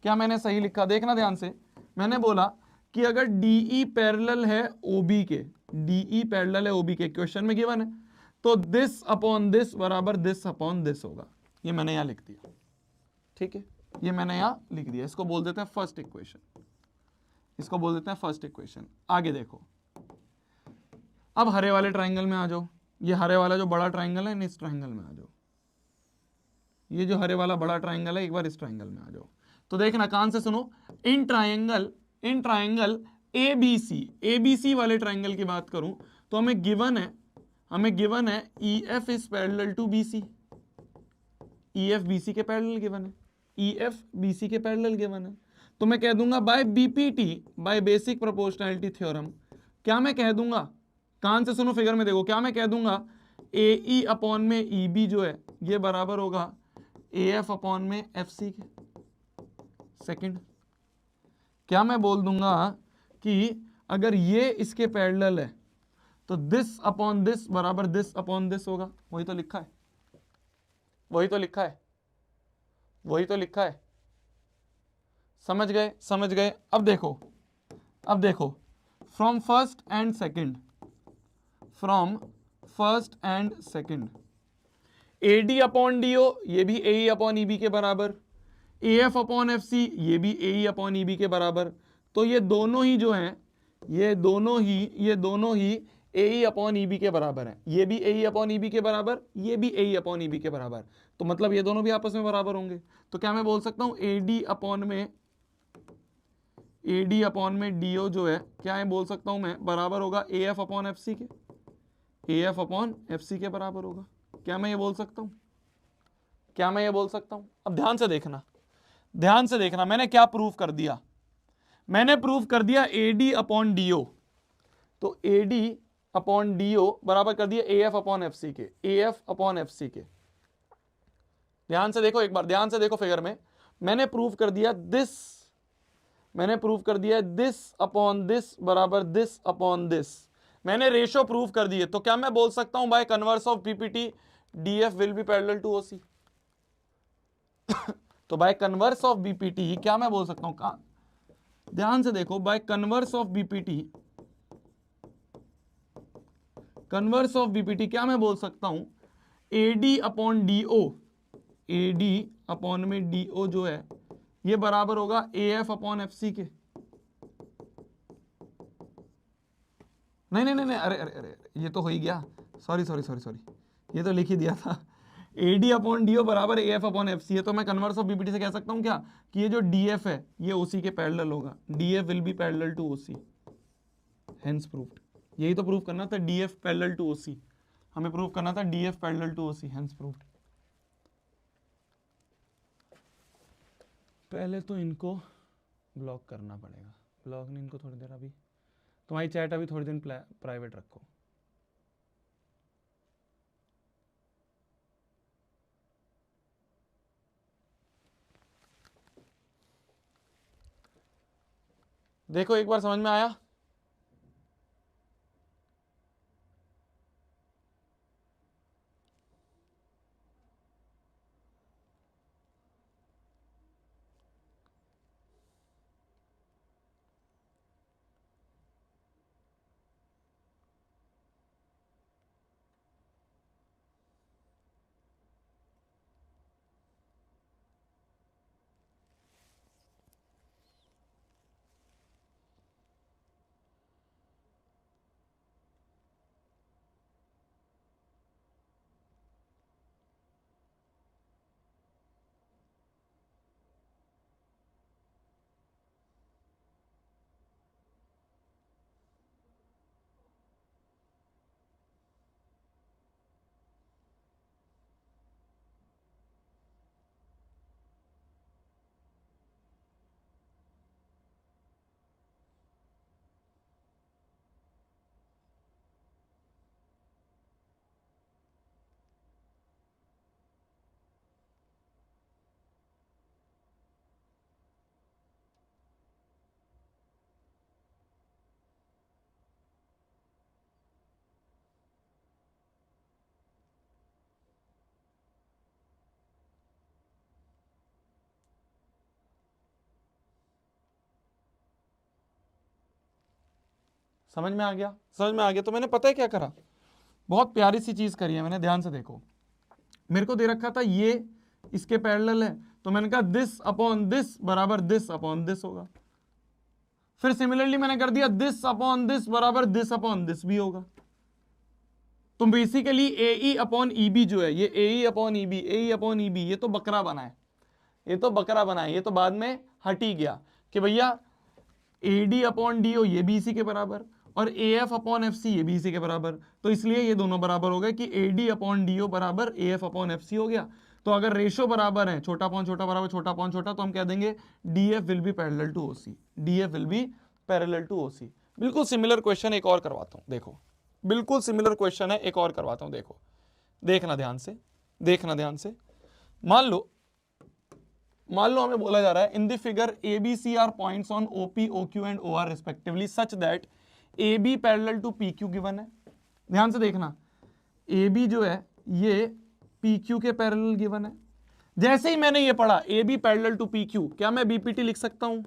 क्या मैंने सही लिखा? देखना ध्यान से, मैंने बोला कि अगर DE पैरेलल है OB के, DE पैरेलल है OB के, क्वेश्चन में गिवन है, तो दिस अपॉन दिस बराबर दिस अपॉन दिस होगा। ये मैंने यहां लिख दिया, ठीक है, ये मैंने यहां लिख दिया। इसको बोल देते हैं फर्स्ट इक्वेशन, इसको बोल देते हैं फर्स्ट इक्वेशन। आगे देखो, अब हरे वाले ट्राइंगल में आ जाओ। ये हरे वाला जो बड़ा ट्राइंगल है, इस ट्राइंगल में आ जाओ। ये जो हरे वाला बड़ा ट्राइंगल है, एक बार इस ट्राइंगल में आ जाओ। तो देखना, कान से सुनो, इन ट्राइंगल ABC वाले ट्राइंगल की बात करूं तो हमें गिवन है EF is parallel to BC, EF BC के पैरेलल गिवन है, EF BC के पैरेलल गिवन है। तो मैं कह दूंगा by BPT, by basic proportionality theorem, क्या मैं कह दूंगा? कान से सुनो, फिगर में देखो, क्या मैं कह दूंगा? AE अपॉन में EB जो है ये बराबर होगा AF अपॉन में FC के। सेकंड, क्या मैं बोल दूंगा कि अगर ये इसके पैरेलल है तो दिस अपॉन दिस बराबर दिस अपॉन दिस होगा। वही तो लिखा है, वही तो लिखा है, वही तो लिखा है। समझ गए? समझ गए? अब देखो, from first and second, from first and second, AD upon DO ये भी AE अपॉन EB के बराबर, AF अपॉन FC ये भी AE अपॉन EB के बराबर। तो ये दोनों ही जो हैं, ये दोनों ही AE अपॉन EB के बराबर हैं। ये भी AE अपॉन EB के बराबर, ये भी AE अपॉन EB के बराबर। तो मतलब ये दोनों भी आपस में बराबर होंगे। तो क्या मैं बोल सकता हूं AD अपॉन में DO जो है, क्या मैं बोल सकता हूं मैं, बराबर होगा AF अपॉन FC के, AF अपॉन FC के बराबर होगा। क्या मैं ये बोल सकता हूं? क्या मैं ये बोल सकता हूं? अब ध्यान से देखना, ध्यान से देखना, मैंने क्या प्रूफ कर दिया? मैंने प्रूफ कर दिया AD अपॉन DO। तो AD अपॉन DO बराबर कर दिया AF अपॉन FC के, AF अपॉन FC के। ध्यान से देखो एक बार, ध्यान से देखो फिगर में, मैंने प्रूफ कर दिया दिस, मैंने प्रूफ कर दिया दिस अपॉन दिस बराबर दिस अपॉन दिस। मैंने रेशो प्रूफ कर दिए। तो क्या मैं बोल सकता हूं by converse of PPT DF will be parallel to OC? तो बाय कन्वर्स ऑफ BPT क्या मैं बोल सकता हूं? ध्यान से देखो, by converse of BPT, converse of BPT क्या मैं बोल सकता हूं? AD upon DO, AD upon में DO जो है ये बराबर होगा AF अपॉन FC के। नहीं, अरे ये तो हो ही गया, सॉरी, ये तो लिख ही दिया था। AD अपॉन DO बराबर AF अपॉन FC है। तो मैं कन्वर्स ऑफ BPT से कह सकता हूं क्या कि ये जो DF है ये OC के पैरेलल होगा, DF will be parallel to OC, hence proved. यही तो प्रूफ करना था, DF पैरेलल टू OC, हमें प्रूफ करना था DF parallel to OC, hence proved. पहले तो इनको ब्लॉक करना पड़ेगा, ब्लॉक नहीं, इनको थोड़ी देर, अभी तुम्हारी चैट अभी थोड़ी देर प्राइवेट रखो। देखो एक बार समझ में आया? समझ में आ गया? समझ में आ गया? तो मैंने पता है क्या करा, बहुत प्यारी सी चीज करी है मैंने। ध्यान से देखो, मेरे को दे रखा था ये इसके पैरेलल है, तो मैंने कहा दिस अपॉन दिस बराबर दिस अपॉन दिस होगा। फिर सिमिलरली मैंने कर दिया दिस अपॉन दिस बराबर दिस अपॉन दिस भी होगा। तो बेसिकली AE अपॉन EB जो है, ये AE upon EB, AE upon EB, ये तो बकरा बना है, ये तो बकरा बना है, ये तो बाद में हट ही गया कि भैया AD अपॉन DO ये भी इसी के बराबर, और AF अपॉन FC ये भी इसी के बराबर। तो इसलिए ये दोनों बराबर हो गए कि AD अपॉन DO बराबर AF अपॉन FC हो गया। तो अगर रेशो बराबर है, छोटा अपॉन छोटा बराबर छोटा अपॉन छोटा, तो हम कह देंगे DF will be parallel to OC, DF will be parallel to OC। बिल्कुल सिमिलर क्वेश्चन एक और करवाता हूं, देखो, बिल्कुल सिमिलर क्वेश्चन है, एक और करवाता हूं, देखो, देखना ध्यान से, देखना ध्यान से। मान लो हमें बोला जा रहा है in the figure ABC are points on OP, OQ and OR respectively such that AB parallel to PQ given है। ध्यान से देखना, AB जो है ये PQ के पैरेलल गिवन है। जैसे ही मैंने ये पढ़ा AB पैरेलल टू PQ, क्या मैं BPT लिख सकता हूं?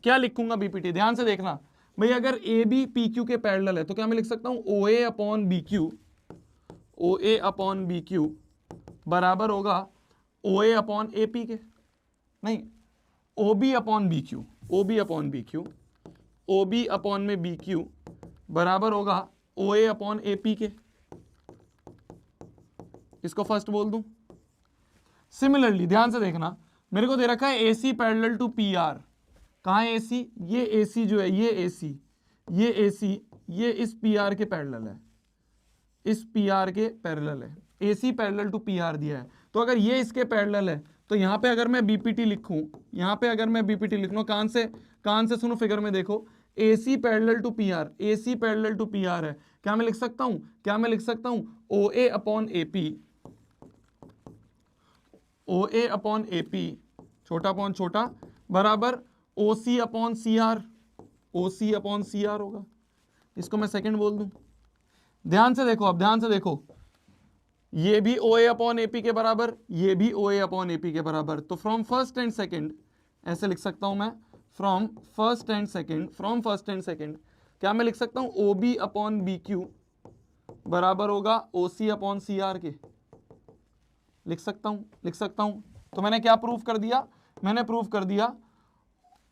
क्या लिखूंगा BPT? ध्यान से देखना भाई, अगर AB PQ के पैरेलल है तो क्या मैं लिख सकता हूं OA upon BQ O A upon B Q बराबर होगा O A upon A P के, नहीं, O B upon B Q, O B upon B Q, O B upon में बी क्यू बराबर होगा O A upon A P के। इसको फर्स्ट बोल दूं। सिमिलरली ध्यान से देखना, मेरे को दे रखा है A C parallel to P R. कहाँ है ए सी? ये ए सी जो है, ये ए सी, ये ए सी, ये इस पी आर के पैरेलल है, इस पी आर के पैरेलल है। A C parallel to P R दिया है, तो अगर ये इसके पैरेलल है तो यहां पे अगर मैं बीपीटी लिखूं, यहां पे अगर मैं बीपीटी लिख लूं, कान से सुनो, फिगर में देखो, A C parallel to P R, A C parallel to P R है। क्या मैं लिख सकता हूं? क्या मैं लिख सकता हूं? O A upon A P, O A upon A P, छोटा अपॉन छोटा, बराबर O C upon C R, O C upon C R होगा। इसको मैं सेकंड बोल दूं। ध्यान से देखो, अब ध्यान से देखो, ये भी ओ ए अपॉन एपी के बराबर, ये भी ओ ए अपॉन एपी के बराबर। तो फ्रॉम फर्स्ट एंड सेकंड ऐसे लिख सकता हूं मैं, from first and second, from first and second क्या मैं लिख सकता हूं? O B upon B Q बराबर होगा ओ सी अपॉन सी आर के। लिख सकता हूं, लिख सकता हूं। तो मैंने क्या प्रूव कर दिया? मैंने प्रूव कर दिया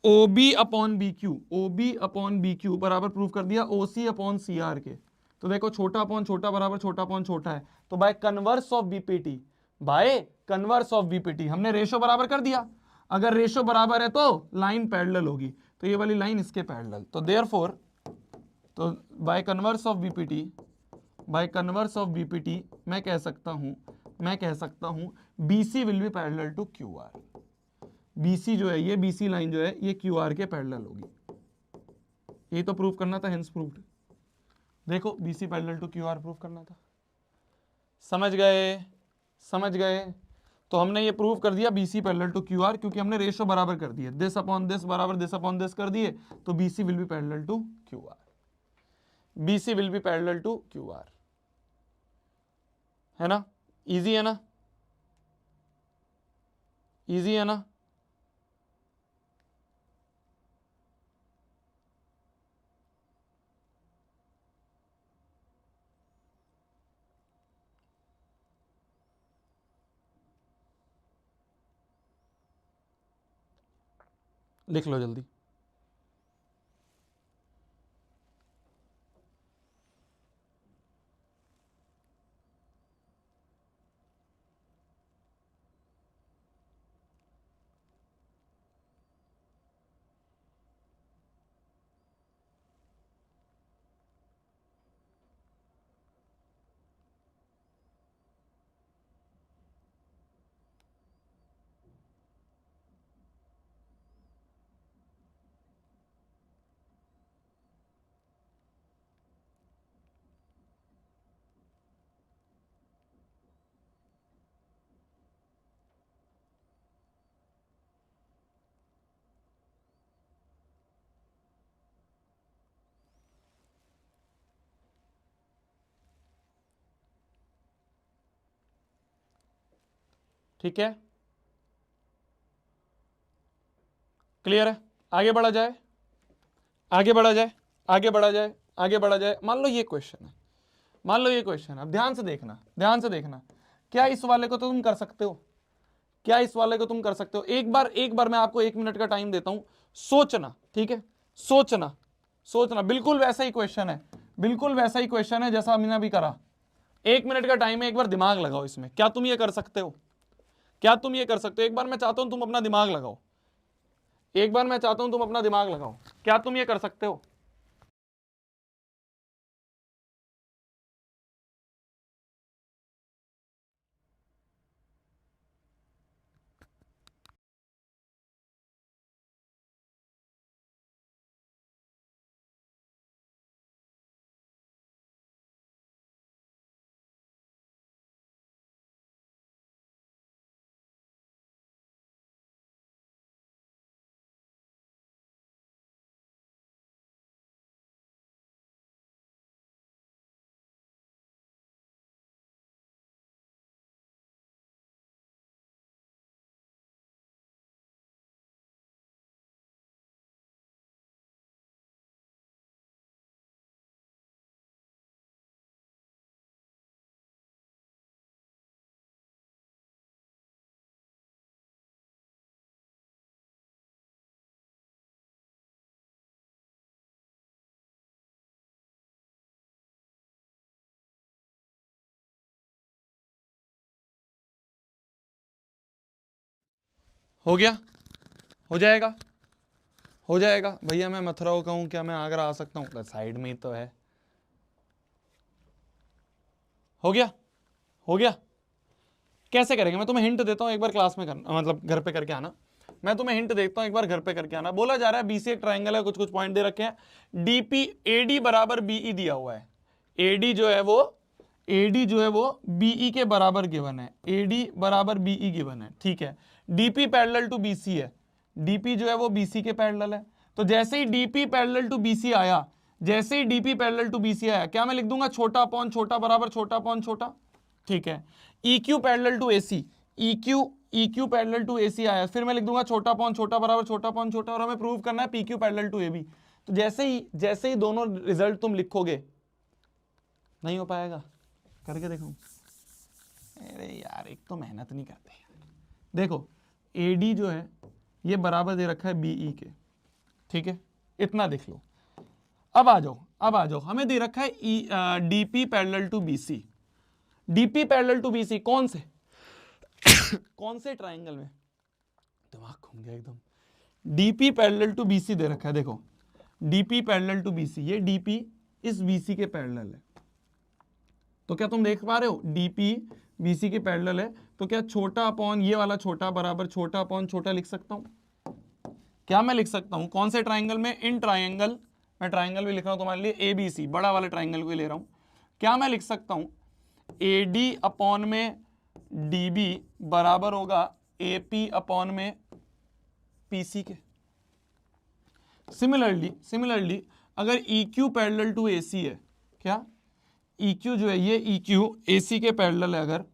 O B upon B Q, O B upon B Q बराबर प्रूव कर दिया ओ सी अपॉन सी आर के। तो देखो, छोटा अपॉन छोटा बराबर छोटा अपॉन छोटा है, तो by converse of BPT, by converse of BPT हमने रेशो बराबर कर दिया। अगर रेशो बराबर है तो लाइन पैरेलल होगी, तो ये वाली लाइन इसके पैरेलल, तो देयरफॉर, तो by converse of BPT, by converse of BPT मैं कह सकता हूं, मैं कह सकता हूं BC will be parallel to Q R. BC जो है, ये बीसी लाइन जो है, ये क्यू आर के पैरेलल होगी। यही तो प्रूव करना था, हेंस प्रूव्ड। देखो, BC parallel to Q R prove करना था। समझ गए? समझ गए? तो हमने ये प्रूव कर दिया BC parallel to Q R, क्योंकि हमने रेशो बराबर कर दिए, दिस अपॉन दिस बराबर दिस अपॉन दिस कर दिए, तो BC will be parallel to Q R, BC will be parallel to Q R. है ना? इजी है ना? इजी है ना? लिख लो जल्दी। ठीक है, क्लियर है? आगे बढ़ा जाए, आगे बढ़ा जाए, आगे बढ़ा जाए, आगे बढ़ा जाए। मान लो ये क्वेश्चन है, मान लो ये क्वेश्चन है। अब ध्यान से देखना, ध्यान से देखना, क्या इस वाले को तो तुम कर सकते हो? क्या इस वाले को तुम कर सकते हो? एक बार मैं आपको 1 मिनट का टाइम देता हूं, सोचना, ठीक है? सोचना, सोचना, बिल्कुल वैसा ही क्वेश्चन है, बिल्कुल वैसा ही क्वेश्चन है जैसा हमने अभी करा। 1 मिनट का टाइम है, एक बार दिमाग लगाओ इसमें। क्या तुम ये कर सकते हो? क्या तुम ये कर सकते हो? एक बार मैं चाहता हूं तुम अपना दिमाग लगाओ, एक बार मैं चाहता हूं तुम अपना दिमाग लगाओ। क्या तुम ये कर सकते हो? हो गया, हो जाएगा, हो जाएगा। भैया मैं मथुरा का हूं, क्या मैं आगरा आ सकता हूं? साइड में ही तो है। हो गया, हो गया। कैसे करेंगे? मैं तुम्हें हिंट देता हूं, एक बार क्लास में करना, मतलब घर पे करके आना। मैं तुम्हें हिंट देता हूं, एक बार घर पे करके आना। बोला जा रहा है बीसी एक ट्राइंगल है, कुछ कुछ पॉइंट दे रखे हैं। डीपी एडी बराबर बीई दिया हुआ है। एडी जो है वो बीई के बराबर गिवन है। एडी बराबर बीई गिवन है, ठीक है। डीपी पैरेलल टू बीसी है। डीपी जो है वो बीसी के पैरेलल है। तो जैसे ही डीपी पैरेलल टू बीसी आया, जैसे ही डीपी पैरेलल टू बीसी आया, क्या मैं लिख दूंगा? छोटा अपॉन छोटा बराबर छोटा अपॉन छोटा, ठीक है। EQ parallel to AC, EQ parallel to AC आया, फिर मैं लिख दूंगा छोटा अपॉन छोटा बराबर छोटा अपॉन छोटा, और हमें प्रूव करना है PQ पैरेलल टू AB। तो जैसे ही दोनों रिजल्ट तुम लिखोगे, नहीं हो पाएगा, करके देखो। अरे यार, एक तो मेहनत नहीं करते। देखो AD जो है ये बराबर दे रखा है BE के, ठीक है, इतना देख लो। अब आ जाओ, हमें दे रखा है DP parallel to BC। DP parallel to BC कौन से कौन से ट्राइंगल में? दिमाग घूम गया एकदम। डीपी पैरेलल टू बीसी दे रखा है, देखो डीपी पैरेलल टू बीसी, ये डीपी इस बीसी के पैरेलल है। तो क्या तुम देख पा रहे हो? डीपी बीसी के पैरेलल है, तो क्या छोटा अपॉन ये वाला छोटा बराबर छोटा अपॉन छोटा लिख सकता हूं? क्या मैं लिख सकता हूं? कौन से ट्राइंगल में? इन ट्राइंगल, मैं ट्राइंगल भी लिख रहा हूं तुम्हारे लिए, ABC, बड़ा वाले ट्राइंगल को ले रहा हूं। क्या मैं लिख सकता हूं? AD अपॉन में DB बराबर होगा AP अपॉन में PC के। सिमिलरली अगर EQ पैरेलल टू AC है, क्या EQ जो है ये EQ AC के पैरेलल है, अगर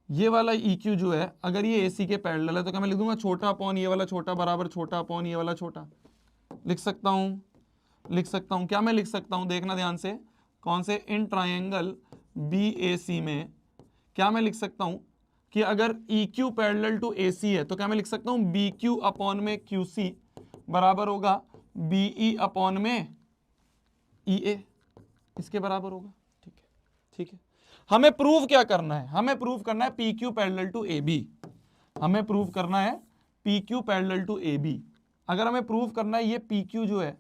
ये वाला EQ जो है अगर ये AC के पैरेलल है, तो क्या मैं लिख दूंगा छोटा अपॉन ये वाला छोटा बराबर छोटा अपॉन ये वाला छोटा? लिख सकता हूं। क्या मैं लिख सकता हूं? देखना ध्यान से, कौन से? इन ट्राइंगल BAC में क्या मैं लिख सकता हूं कि अगर EQ पैरेलल टू AC है, तो क्या मैं लिख सकता हूं BQ अपॉन में QC बराबर होगा BE अपॉन में EA, इसके बराबर होगा, ठीक है। हमें प्रूव क्या करना है? हमें प्रूव करना है PQ पैरेलल टू AB। हमें प्रूव करना है PQ पैरेलल टू AB। अगर हमें प्रूव करना है ये PQ जो है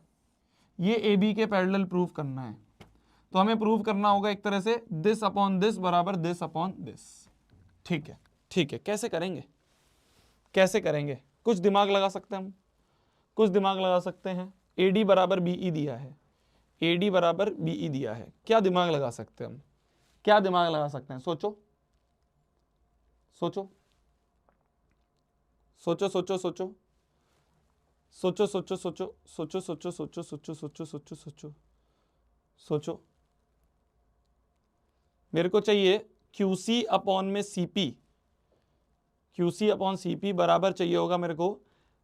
ये AB के पैरेलल प्रूव करना है, तो हमें प्रूव करना होगा एक तरह से दिस अपॉन दिस बराबर दिस अपॉन दिस, ठीक है। कैसे करेंगे? कुछ दिमाग लगा सकते हैं हम, कुछ दिमाग लगा सकते हैं। AD बराबर BE दिया है, AD बराबर BE दिया है, क्या दिमाग लगा सकते हैं हम? क्या दिमाग लगा सकते हैं? सोचो सोचो सोचो सोचो सोचो सोचो सोचो सोचो सोचो सोचो सोचो सोचो सोचो सोचो सोचो सोचो। मेरे को चाहिए QC अपॉन में CP, QC अपॉन CP बराबर चाहिए होगा मेरे को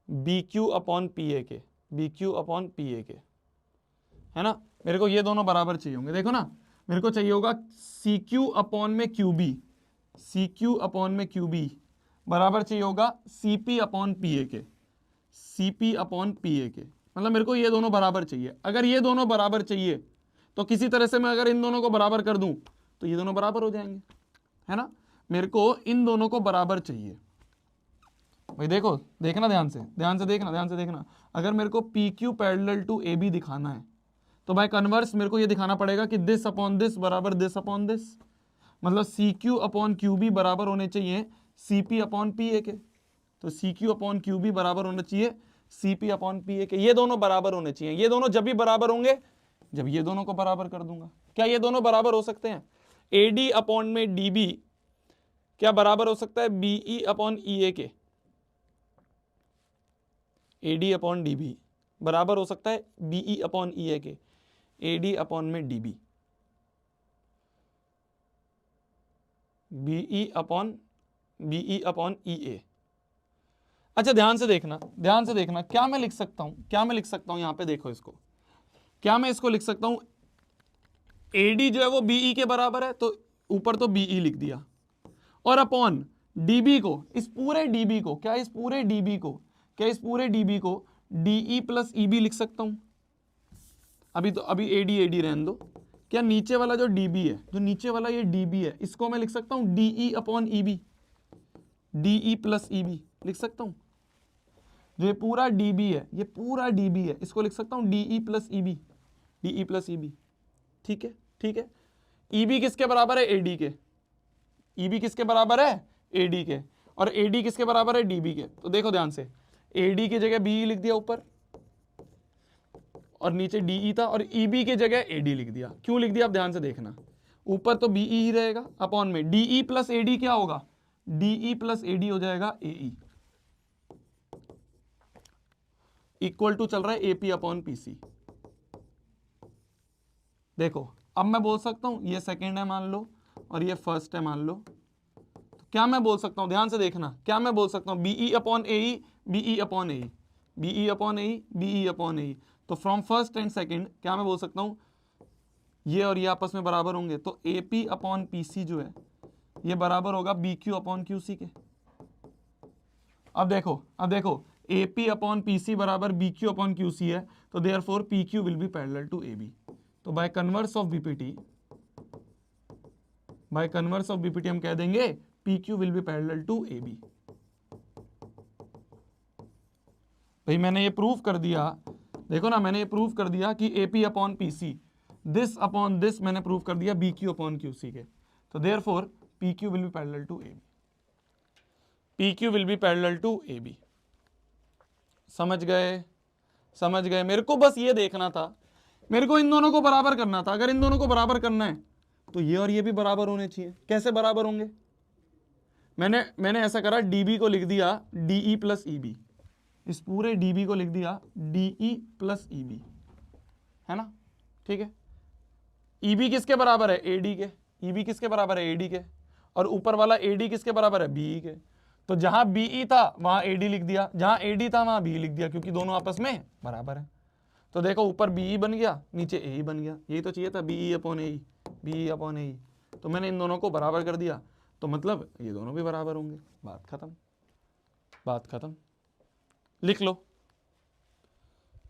BQ अपॉन PA के, BQ अपॉन PA के, है ना? मेरे को ये दोनों बराबर चाहिए होंगे। देखो ना, मेरे को चाहिए होगा CQ अपॉन में QB, CQ अपॉन में QB बराबर चाहिए होगा CP अपॉन PA के, CP अपॉन PA के। मतलब मेरे को ये दोनों बराबर चाहिए। अगर ये दोनों बराबर चाहिए तो किसी तरह से मैं अगर इन दोनों को बराबर कर दूं तो ये दोनों बराबर हो जाएंगे, है ना? मेरे को इन दोनों को बराबर चाहिए भाई। देखो, देखना ध्यान से देखना। अगर मेरे को PQ पैरेलल टू AB दिखाना है, तो बाय कन्वर्स मेरे को ये दिखाना पड़ेगा कि दिस अपॉन दिस बराबर दिस अपॉन दिस, मतलब CQ अपॉन QB बराबर होने चाहिए CP अपॉन PA के। तो CQ अपॉन QB बराबर होना चाहिए CP अपॉन PA के। ये दोनों बराबर होने चाहिए। ये दोनों जब भी बराबर होंगे जब ये दोनों को बराबर कर दूंगा। क्या ये दोनों बराबर हो सकते हैं? AD अपॉन में DB क्या बराबर हो सकता है BE अपॉन EA के? AD अपॉन DB बराबर हो सकता है BE अपॉन EA के, AD अपॉन में DB, BE अपॉन EA। अच्छा ध्यान से देखना, क्या मैं लिख सकता हूं यहां पे देखो इसको, क्या मैं इसको लिख सकता हूं AD जो है वो BE के बराबर है, तो ऊपर तो BE लिख दिया, और अपॉन DB को, इस पूरे DB को DE प्लस EB लिख सकता हूं। अभी AD रहने दो। क्या नीचे वाला जो DB है, जो नीचे वाला ये DB है, इसको मैं लिख सकता हूं DE upon EB, DE plus EB लिख सकता हूं। जो ये पूरा डीबी है, ये पूरा डीबी है, इसको लिख सकता हूं DE plus EB, DE plus EB. ठीक है, ठीक है। ईबी किसके बराबर है? एडी के। ईबी किसके बराबर है? एडी के। और एडी किसके बराबर है? डीबी के। तो देखो ध्यान से, एडी की जगह बीई लिख दिया ऊपर, और नीचे डीई था, और ईबी की जगह एडी लिख दिया। क्यों लिख दिया आप ध्यान से देखना, ऊपर तो बीई ही रहेगा, अपॉन में डीई प्लस एडी क्या होगा? डीई प्लस एडी हो जाएगा एई, इक्वल टू चल रहा है एपी अपॉन पीसी। देखो अब मैं बोल सकता हूं ये सेकंड है मान लो, और ये फर्स्ट है मान लो, तो क्या मैं बोल सकता हूं? ध्यान से देखना, क्या मैं बोल सकता हूं? BE upon AE, BE upon AE, BE upon AE, BE upon AE. तो फ्रॉम फर्स्ट एंड सेकंड क्या मैं बोल सकता हूं? ये और ये आपस में बराबर होंगे, तो एपी अपॉन पीसी जो है ये बराबर होगा बीक्यू अपॉन क्यूसी के। अब देखो AP अपॉन पीसी बराबर BQ अपॉन QC है, तो therefore PQ will be parallel to AB। तो बाय कन्वर्स ऑफ बीपीटी, हम कह देंगे PQ will be parallel to AB। भाई मैंने ये प्रूव कर दिया, देखो ना, मैंने ये प्रूव कर दिया कि AP upon PC, this upon this मैंने प्रूव कर दिया BQ अपॉन QC के। तो therefore PQ will be parallel to AB, PQ will be parallel to AB। समझ गए? समझ गए? मेरे को बस ये देखना था, मेरे को इन दोनों को बराबर करना था। अगर इन दोनों को बराबर करना है तो ये और ये भी बराबर होने चाहिए। कैसे बराबर होंगे? मैंने ऐसा करा, डीबी को लिख दिया डीई प्लस ईबी, इस पूरे डीबी को लिख दिया डीई प्लस ईबी, है ना? ठीक है। ईबी किसके बराबर है? एडी के। ईबी किसके बराबर है? एडी के। और ऊपर वाला एडी किसके बराबर है? बीई के। तो जहां बीई था वहां एडी लिख दिया, जहां एडी था वहां बी लिख दिया, क्योंकि दोनों आपस में बराबर है। तो देखो ऊपर बीई बन गया, नीचे ए बन गया। यही तो चाहिए था, BE upon A, BE upon A. तो मैंने इन दोनों को बराबर कर दिया, तो मतलब ये दोनों भी बराबर होंगे। बात खत्म, बात खत्म। लिख लो,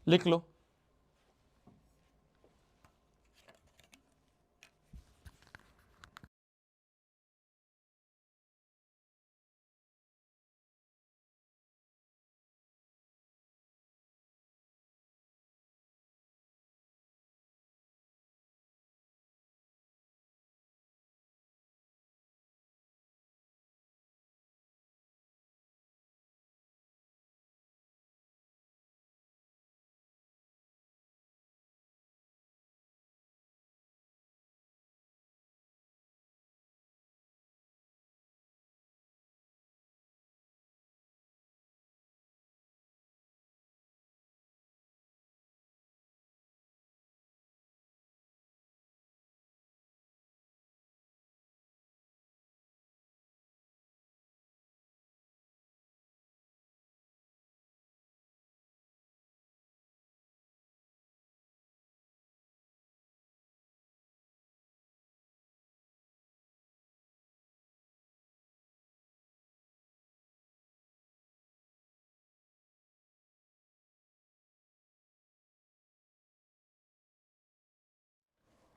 लिख लो।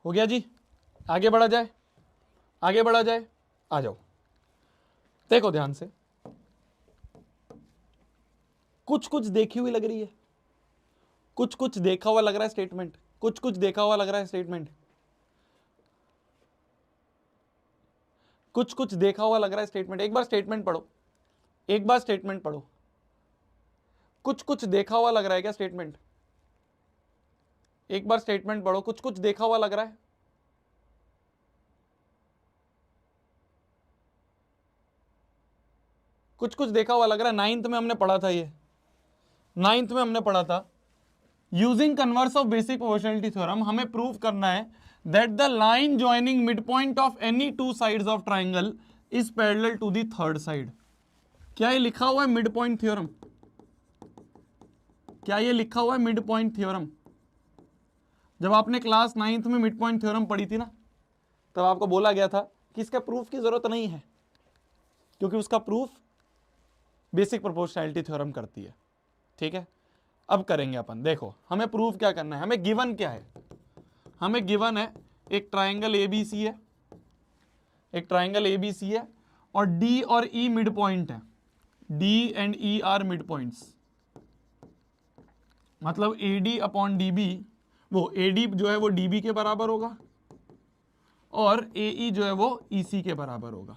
हो गया जी? आगे बढ़ा जाए, आगे बढ़ा जाए। आ जाओ, देखो ध्यान से, कुछ कुछ देखी हुई लग रही है, कुछ कुछ देखा हुआ लग रहा है स्टेटमेंट, कुछ कुछ देखा हुआ लग रहा है स्टेटमेंट, कुछ कुछ देखा हुआ लग रहा है स्टेटमेंट। एक बार स्टेटमेंट पढ़ो, एक बार स्टेटमेंट पढ़ो। कुछ कुछ देखा हुआ लग रहा है क्या स्टेटमेंट? एक बार स्टेटमेंट पढ़ो, कुछ कुछ देखा हुआ लग रहा है? कुछ कुछ देखा हुआ लग रहा है। नाइन्थ में हमने पढ़ा था, ये नाइन्थ में हमने पढ़ा था, using converse of basic proportionality theorem हमें प्रूव करना है that the line joining mid point of any two sides of triangle is parallel to the third side. क्या ये लिखा हुआ है मिड पॉइंट थ्योरम? क्या ये लिखा हुआ है मिड पॉइंट थ्योरम? जब आपने क्लास नाइन्थ में मिड पॉइंट थ्योरम पढ़ी थी ना, तब आपको बोला गया था कि इसका प्रूफ की जरूरत नहीं है, क्योंकि उसका प्रूफ बेसिक प्रोपोर्शनैलिटी थ्योरम करती है। ठीक है, अब करेंगे अपन। देखो हमें प्रूफ क्या करना है, हमें गिवन क्या है? हमें गिवन है एक ट्राइंगल एबीसी है, एक ट्राइंगल एबीसी है, और डी और ई मिड पॉइंट है, D and E R mid points. मतलब AD अपॉन DB, वो AD जो है वो DB के बराबर होगा और AE जो है वो EC के बराबर होगा।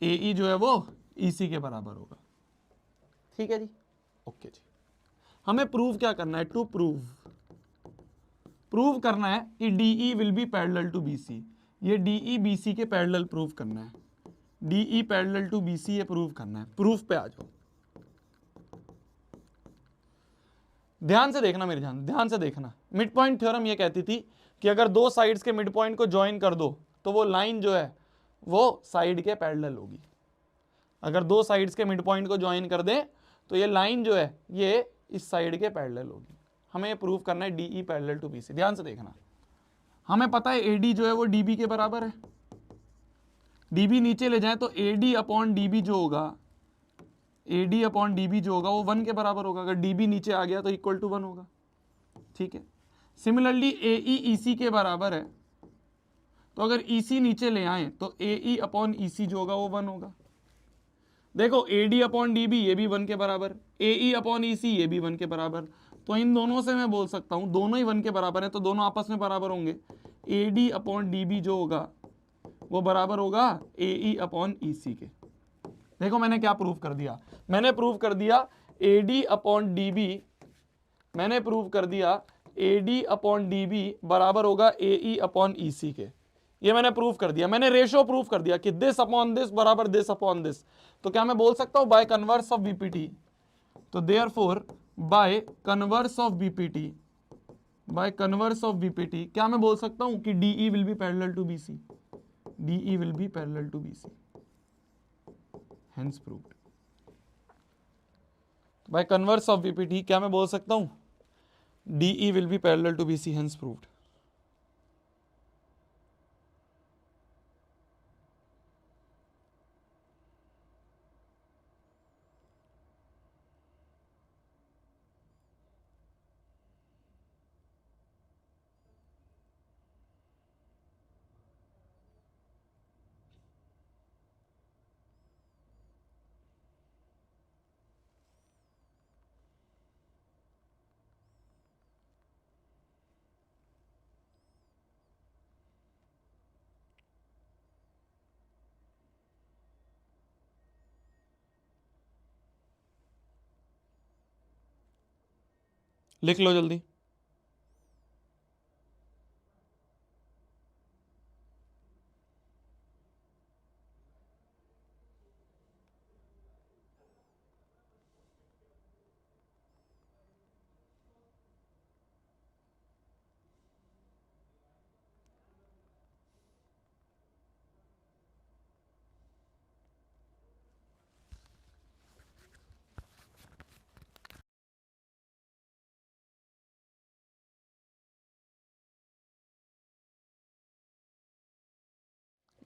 AE जो है वो EC के बराबर होगा। ठीक है जी, ओके जी। हमें प्रूव क्या करना है? टू प्रूव करना है कि DE will be parallel to BC। ये DE BC के पैरेलल प्रूव करना है। DE पैरेलल टू BC ये प्रूव करना है। प्रूफ पे आ जाओ। ध्यान से देखना मेरे जान, ध्यान से देखना। मिड पॉइंट थ्योरम ये कहती थी कि अगर दो साइड्स के मिड पॉइंट को ज्वाइन कर दो तो वो लाइन जो है वो साइड के पैरेलल होगी। अगर दो साइड्स के मिड पॉइंट को ज्वाइन कर दें तो ये लाइन जो है ये इस साइड के पैरेलल होगी। हमें ये प्रूव करना है DE पैरेलल टू BC। ध्यान से देखना, हमें पता है AD जो है वो DB के बराबर है। DB नीचे ले जाए तो AD अपॉन DB जो होगा, AD अपॉन DB जो होगा वो 1 के बराबर होगा। अगर DB नीचे आ गया तो इक्वल टू 1 होगा। ठीक है। सिमिलरली AE EC के बराबर है, तो अगर EC नीचे ले आए तो AE अपॉन EC जो होगा वो 1 होगा। देखो AD अपॉन DB ये भी 1 के बराबर, AE अपॉन EC ये भी 1 के बराबर। तो इन दोनों से मैं बोल सकता हूं दोनों ही 1 के बराबर है, तो दोनों आपस में बराबर होंगे। AD अपॉन DB जो होगा वो बराबर होगा AE अपॉन EC के। देखो मैंने क्या प्रूव कर दिया? मैंने प्रूव कर दिया AD अपॉन DB, मैंने प्रूव कर दिया AD अपॉन DB बराबर होगा AE अपॉन EC के। ये मैंने प्रूव कर दिया, मैंने रेशो प्रूव कर दिया कि दिस अपॉन दिस बराबर दिस अपॉन दिस। तो क्या मैं बोल सकता हूं बाय कन्वर्स ऑफ बीपीटी? तो therefore by converse of BPT, by converse of BPT क्या मैं बोल सकता हूं कि DE will be parallel to BC, DE will be parallel to BC, hence proved. By converse of BPT क्या मैं बोल सकता हूं? DE will be parallel to BC, hence proved. लिख लो जल्दी।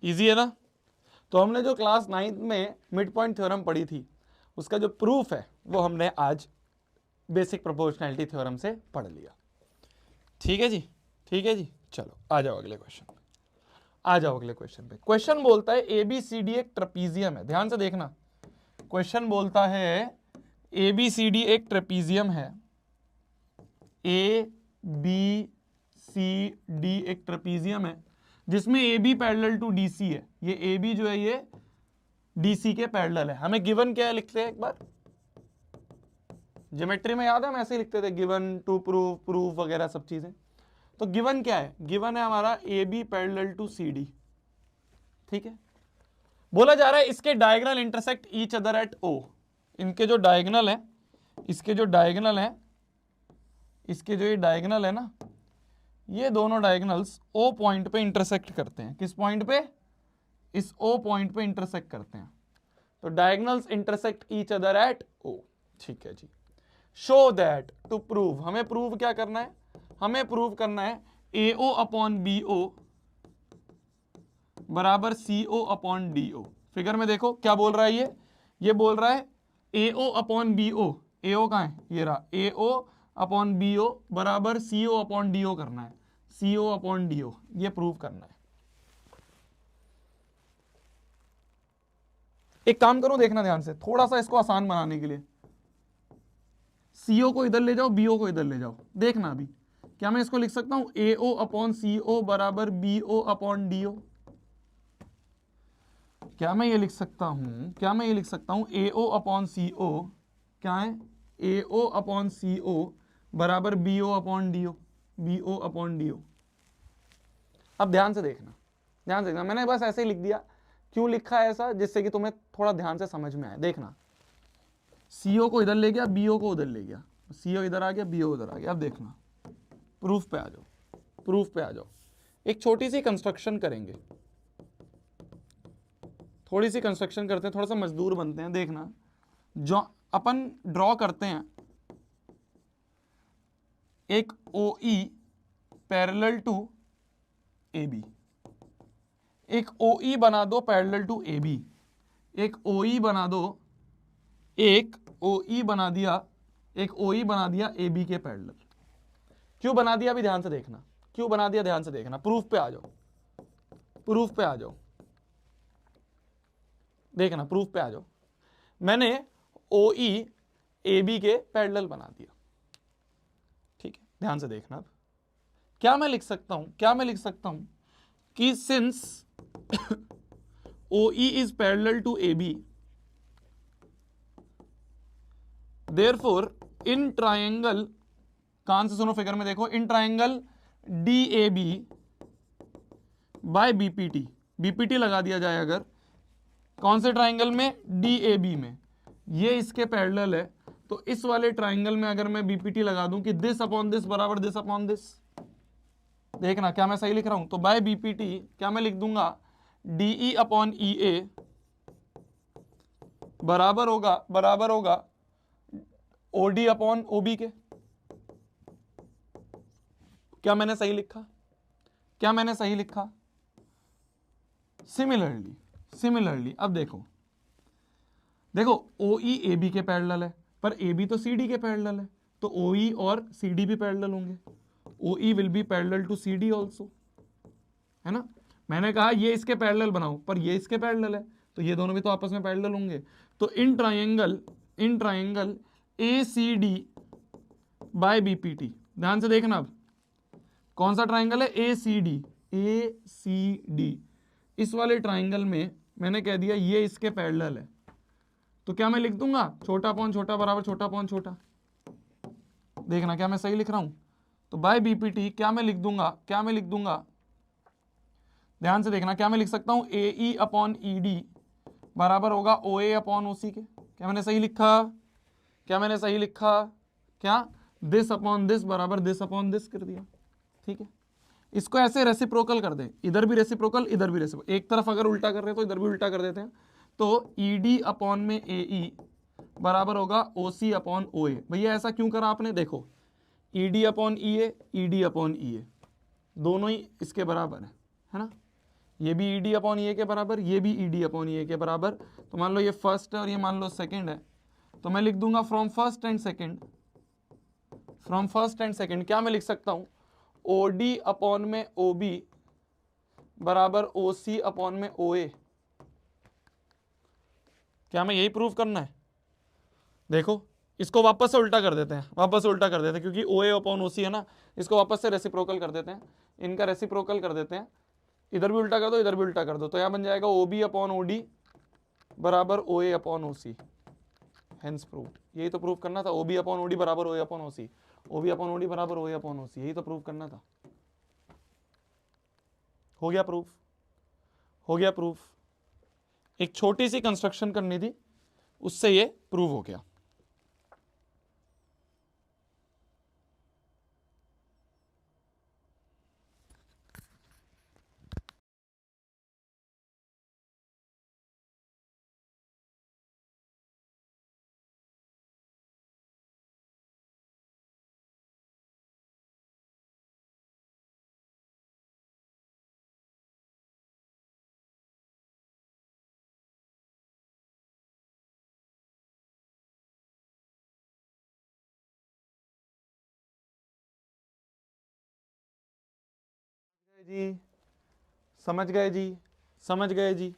इजी है ना? तो हमने जो क्लास 9th में मिड पॉइंट थ्योरम पढ़ी थी उसका जो प्रूफ है वो हमने आज बेसिक प्रोपोर्शनैलिटी थ्योरम से पढ़ लिया। ठीक है जी, ठीक है जी। चलो आ जाओ अगले क्वेश्चन पे, आ जाओ अगले क्वेश्चन पे। क्वेश्चन बोलता है ABCD एक ट्रेपीजियम है। ध्यान से देखना, क्वेश्चन बोलता है ABCD एक ट्रेपीजियम है। ABCD एक ट्रेपीजियम है जिसमें AB पैरेलल टू DC है। ये AB जो है ये DC के पैरेलल है। हमें गिवन क्या है लिखते हैं एक बार, ज्योमेट्री में याद है हम ऐसे ही लिखते थे, गिवन टू प्रूफ, प्रूफ वगैरह सब चीजें। तो गिवन क्या है? गिवन है हमारा AB पैरेलल टू CD। ठीक है, बोला जा रहा है इसके diagonal intersect each other at O। इनके जो डायगोनल है, इसके जो डायगोनल है, इसके जो ये डायगोनल है ना, ये दोनों डायगोनल्स O पॉइंट पे इंटरसेक्ट करते हैं। किस पॉइंट पे? इस O पॉइंट पे इंटरसेक्ट करते हैं। तो diagonals intersect each other at O। ठीक है जी। शो दैट, टू प्रूव, हमें प्रूव क्या करना है? हमें प्रूव करना है AO अपॉन BO बराबर CO अपॉन DO। फिगर में देखो क्या बोल रहा है ये बोल रहा है AO अपॉन BO। AO कहां है? ये रहा। AO अपॉन BO बराबर CO अपॉन DO करना है। CO अपॉन DO ये प्रूव करना है। एक काम करो, देखना ध्यान से, थोड़ा सा इसको आसान बनाने के लिए CO को इधर ले जाओ, BO को इधर ले जाओ, देखना अभी क्या मैं इसको लिख सकता हूं AO अपॉन CO बराबर BO अपॉन DO। क्या मैं ये लिख सकता हूं, क्या मैं ये लिख सकता हूं AO अपॉन CO क्या है, AO अपॉन CO बराबर BO upon DO, BO upon DO। अब ध्यान से देखना, ध्यान से देखना, मैंने बस ऐसे ही लिख दिया। क्यों लिखा है ऐसा, जिससे कि तुम्हें थोड़ा ध्यान से समझ में आए। देखना, CO को इधर ले गया, BO को उधर ले गया, CO इधर आ गया, BO उधर आ गया। अब देखना, प्रूफ पे आ जाओ, प्रूफ पे आ जाओ। एक छोटी सी कंस्ट्रक्शन करेंगे, थोड़ी सी कंस्ट्रक्शन करते हैं, थोड़ा सा मजदूर बनते हैं। देखना, जो अपन ड्रॉ करते हैं एक OE पैरेलल टू AB, एक OE बना दो पैरेलल टू AB, एक OE बना दो, एक OE बना दिया, एक OE बना दिया AB के पैरेलल। क्यों बना दिया अभी ध्यान से देखना, क्यों बना दिया ध्यान से देखना। प्रूफ पे आ जाओ, प्रूफ पे आ जाओ, देखना प्रूफ पे आ जाओ। मैंने OE AB के पैरेलल बना दिया, ठीक है, ध्यान से देखना। अब क्या मैं लिख सकता हूं, क्या मैं लिख सकता हूं कि since OE is parallel to AB, therefore in triangle, कान से सुनो, फिगर में देखो, in triangle DAB by BPT, BPT लगा दिया जाए अगर, कौन से ट्राइंगल में, DAB में, ये इसके पैरेलल है, तो इस वाले ट्राइंगल में अगर मैं BPT लगा दूं कि दिस अपॉन दिस बराबर दिस अपॉन दिस, देखना क्या मैं सही लिख रहा हूं। तो बाय BPT क्या मैं लिख दूंगा, DE अपॉन EA बराबर होगा OD अपॉन OB के। क्या मैंने सही लिखा, क्या मैंने सही लिखा। सिमिलरली अब देखो, देखो OE AB के पैरेलल है, पर AB तो CD के पैरेलल है, तो OE और CD भी पैरेलल होंगे। OE will be parallel to CD also, है ना। मैंने कहा ये इसके पैरेलल बनाओ, पर ये इसके पैरेलल है, तो ये दोनों भी तो आपस में पैरेलल होंगे। तो in triangle ACD by BPT, ध्यान से देखना। अब कौन सा ट्राइंगल है, ACD, इस वाले ट्राइंगल में मैंने कह दिया ये इसके पैरेलल है, तो क्या मैं लिख दूंगा छोटा अपॉन छोटा बराबर छोटा अपॉन छोटा। देखना क्या मैं सही लिख रहा हूं। तो बाय BPT क्या मैं लिख दूंगा, क्या मैं लिख दूंगा, ध्यान से देखना, क्या मैं लिख सकता हूं AE अपॉन ED बराबर होगा OA अपॉन OC के। क्या मैंने सही लिखा, क्या मैंने सही लिखा, क्या दिस अपॉन दिस बराबर दिस अपॉन दिस कर दिया, ठीक है। इसको ऐसे रेसिप्रोकल कर दें, इधर भी रेसिप्रोकल, इधर भी रेसिप्रोकल, एक तरफ अगर उल्टा कर रहे हैं तो इधर भी उल्टा कर देते हैं। तो ED अपॉन में AE बराबर होगा OC अपॉन OA। भैया ऐसा क्यों करा आपने, देखो ED upon EA, ED upon EA दोनों ही इसके बराबर है ना। ये भी ED अपॉन EA के बराबर, ये भी ED अपॉन EA के बराबर। तो मान लो ये फर्स्ट है और ये मान लो सेकंड है, तो मैं लिख दूंगा from first and second, from first and second क्या मैं लिख सकता हूं OD अपॉन में OB बराबर OC अपॉन में OA। क्या मैं यही प्रूव करना है। देखो इसको वापस से उल्टा कर देते हैं, वापस से उल्टा कर देते हैं, क्योंकि OA अपॉन OC है ना, इसको वापस से रेसिप्रोकल कर देते हैं, इनका रेसिप्रोकल कर देते हैं, इधर भी उल्टा कर दो, इधर भी उल्टा कर दो, तो यह बन जाएगा OB अपॉन OD बराबर OA upon OC, hence proved. यही तो प्रूव करना था, OB अपॉन OD बराबर OA upon OC, OB upon OD बराबर OA अपॉन OC, यही तो प्रूव करना था। हो गया प्रूफ, हो गया प्रूफ। एक छोटी सी कंस्ट्रक्शन करनी थी, उससे ये प्रूव हो गया। जी समझ गए जी, समझ गए जी,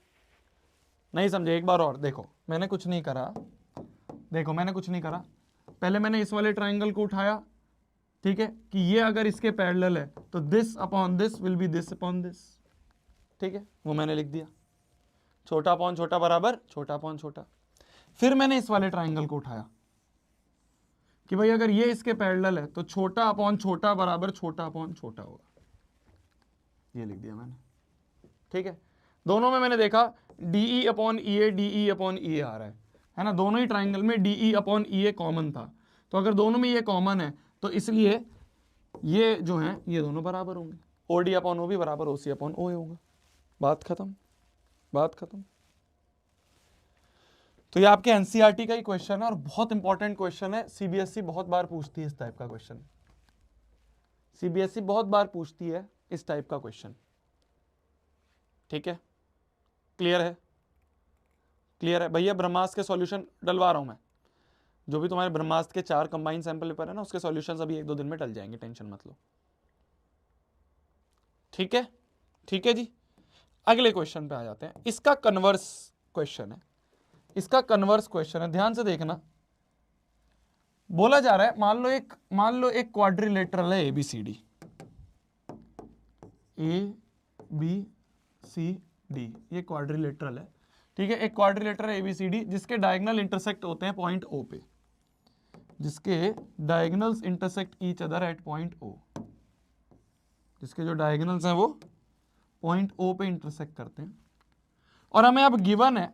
नहीं समझे एक बार और देखो। मैंने कुछ नहीं करा, देखो मैंने कुछ नहीं करा, पहले मैंने इस वाले ट्राइंगल को उठाया, ठीक है, कि ये अगर इसके पैरेलल है तो this upon this will be this upon this, ठीक है, वो मैंने लिख दिया, छोटा अपॉन छोटा बराबर छोटा अपॉन छोटा। फिर मैंने इस वाले ट्राइंगल को उठाया कि भाई अगर ये इसके पैरेलल है तो छोटा अपॉन छोटा बराबर छोटा अपॉन छोटा होगा, ये लिख दिया मैंने, ठीक है। दोनों में मैंने देखा डीई अपॉन ई ए, डीई अपॉन ई ए आ रहा है ना, दोनों ही ट्राइंगल में डीई अपॉन ई ए कॉमन था, तो अगर दोनों में ये कॉमन है तो इसलिए ये जो है ये दोनों बराबर होंगे, ओ डी अपॉन ओ भी बराबर ओ सी अपॉन ओ ए होगा, बात खत्म, बात खत्म। तो ये आपके एनसीईआरटी का ही क्वेश्चन है और बहुत इंपॉर्टेंट क्वेश्चन है, सीबीएसई बहुत बार पूछती है इस टाइप का क्वेश्चन, सीबीएसई बहुत बार पूछती है इस टाइप का क्वेश्चन, ठीक है, क्लियर है, क्लियर है भैया। ब्रह्मास्त्र के सॉल्यूशन डलवा रहा हूं मैं, जो भी तुम्हारे ब्रह्मास्त्र के 4 कंबाइंड सैंपल पेपर है ना, उसके सॉल्यूशंस अभी 1-2 दिन में डल जाएंगे, टेंशन मत लो, ठीक है, ठीक है जी। अगले क्वेश्चन पे आ जाते हैं, इसका कन्वर्स क्वेश्चन है, इसका कन्वर्स क्वेश्चन है, ध्यान से देखना। बोला जा रहा है मान लो एक क्वाड्रिलेटरल है ABCD, ABCD, ये क्वाड्रिलेटरल है, ठीक है, एक क्वाड्रिलेटरल ABCD जिसके डायगोनल इंटरसेक्ट होते हैं पॉइंट O पे, जिसके diagonals intersect each other at point O, जिसके जो डायगोनल्स हैं वो पॉइंट O पे इंटरसेक्ट करते हैं, और हमें अब गिवन है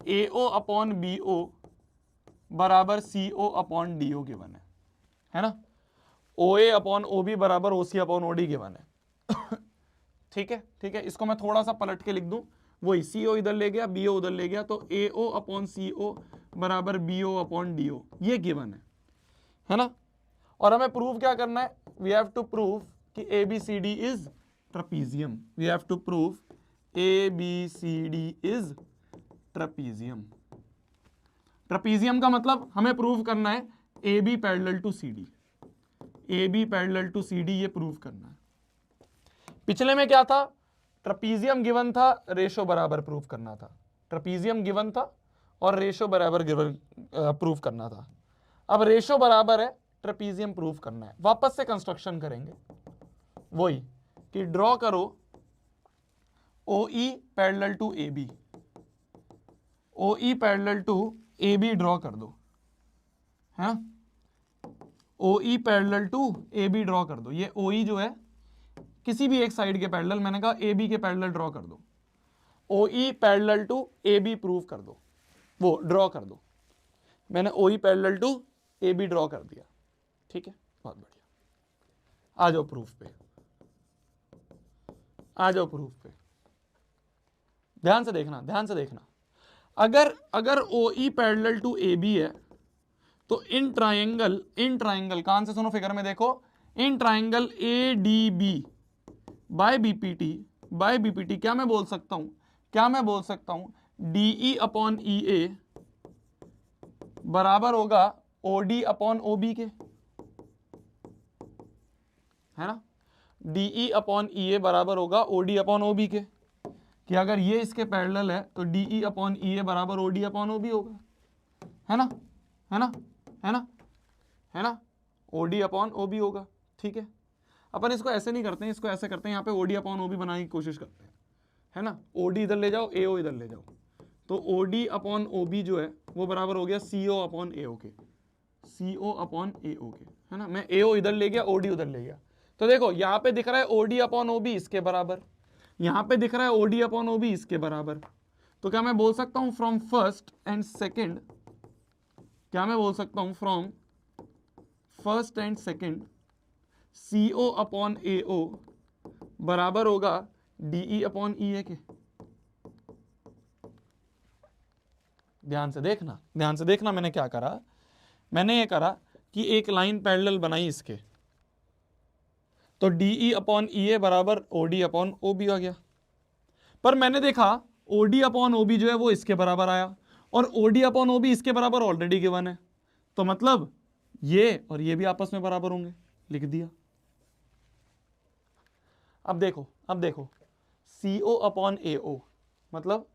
AO अपॉन BO बराबर CO अपॉन DO गिवन है ना, OA अपॉन OB बराबर OC अपॉन OD गिवन है ठीक है, ठीक है, इसको मैं थोड़ा सा पलट के लिख दूं, वही CO इधर ले गया, BO उधर ले गया, तो AO अपॉन CO बराबर BO अपॉन DO, ये गिवन है ना। और हमें प्रूव क्या करना है, वी हैव टू प्रूव कि ABCD is trapezium, we have to prove ABCD is trapezium. Trapezium का मतलब हमें प्रूव करना है AB parallel to CD, AB parallel to CD, ये प्रूव करना है। पिछले में क्या था, ट्रेपीजियम गिवन था, रेशो बराबर प्रूव करना था, ट्रेपीजियम गिवन था और रेशो बराबर गिवन प्रूव करना था। अब रेशो बराबर है, ट्रेपीजियम प्रूव करना है, वापस से कंस्ट्रक्शन करेंगे, वही कि ड्रॉ करो OE parallel to AB, OE parallel to AB draw कर दो, है OE parallel to AB draw कर दो, ये OE जो है किसी भी एक साइड के पैरेलल, मैंने कहा AB के पैरेलल ड्रॉ कर दो, OE parallel to AB prove कर दो, वो ड्रॉ कर दो, मैंने OE parallel to AB draw कर दिया, ठीक है, बहुत बढ़िया। आ जाओ प्रूफ पे, आ जाओ प्रूफ पे, ध्यान से देखना, ध्यान से देखना। अगर OE पैरेलल टू AB है तो इन ट्राइंगल कान से सुनो, फिगर में देखो, in triangle ADB by BPT क्या मैं बोल सकता हूं, DE अपॉन EA बराबर होगा OD अपॉन OB के, है ना, DE अपॉन EA बराबर होगा OD अपॉन OB के, कि अगर ये इसके पैरेलल है तो DE अपॉन EA बराबर OD अपॉन OB होगा, है ना, है ना, है ना, है ना, OD अपॉन OB होगा, ठीक है। अपन इसको ऐसे नहीं करते हैं, इसको ऐसे करते हैं, यहाँ पे OD अपॉन OB बनाने की कोशिश करते हैं, है ना, OD इधर ले जाओ, AO इधर ले जाओ, तो OD अपॉन OB जो है वो बराबर हो गया CO अपॉन AO के, CO अपॉन AO के, है ना, मैं AO इधर ले गया, OD उधर ले गया, तो देखो यहाँ पे दिख रहा है OD अपॉन OB इसके बराबर, यहाँ पे दिख रहा है OD अपॉन OB इसके बराबर, तो क्या मैं बोल सकता हूँ फ्रॉम फर्स्ट एंड सेकेंड, क्या मैं बोल सकता हूँ from first and second CO upon AO बराबर होगा DE अपॉन EA के। ध्यान से देखना, ध्यान से देखना, मैंने क्या करा, मैंने ये करा कि एक लाइन पैरेलल बनाई इसके, तो DE अपॉन EA बराबर OD अपॉन OB आ गया, पर मैंने देखा OD अपॉन OB जो है वो इसके बराबर आया, और OD अपॉन OB इसके बराबर ऑलरेडी गिवन है, तो मतलब ये और ये भी आपस में बराबर होंगे, लिख दिया। अब देखो CO अपॉन AO मतलब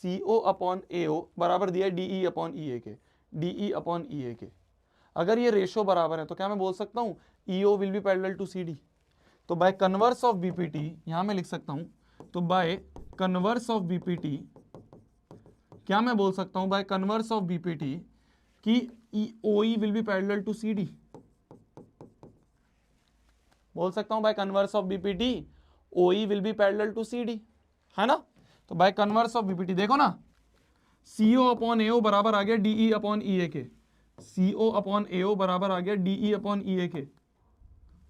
CO अपॉन AO बराबर दिया है DE अपॉन EA के, DE अपॉन EA के। अगर ये रेशो बराबर है तो क्या मैं बोल सकता हूं EO will be parallel to CD। तो बाय कन्वर्स ऑफ BPT यहां मैं लिख सकता हूं, तो बाय कन्वर्स ऑफ BPT क्या मैं बोल सकता हूं, बाय कन्वर्स ऑफ BPT कि OE will be parallel to CD। बोल सकता हूं by converse of BPT OE will be parallel to CD, है ना। तो बाय कन्वर्स ऑफ BPT देखो ना, CO अपॉन AO बराबर आ गया DE अपॉन EA के, CO अपॉन AO बराबर आ गया DE अपॉन EA के।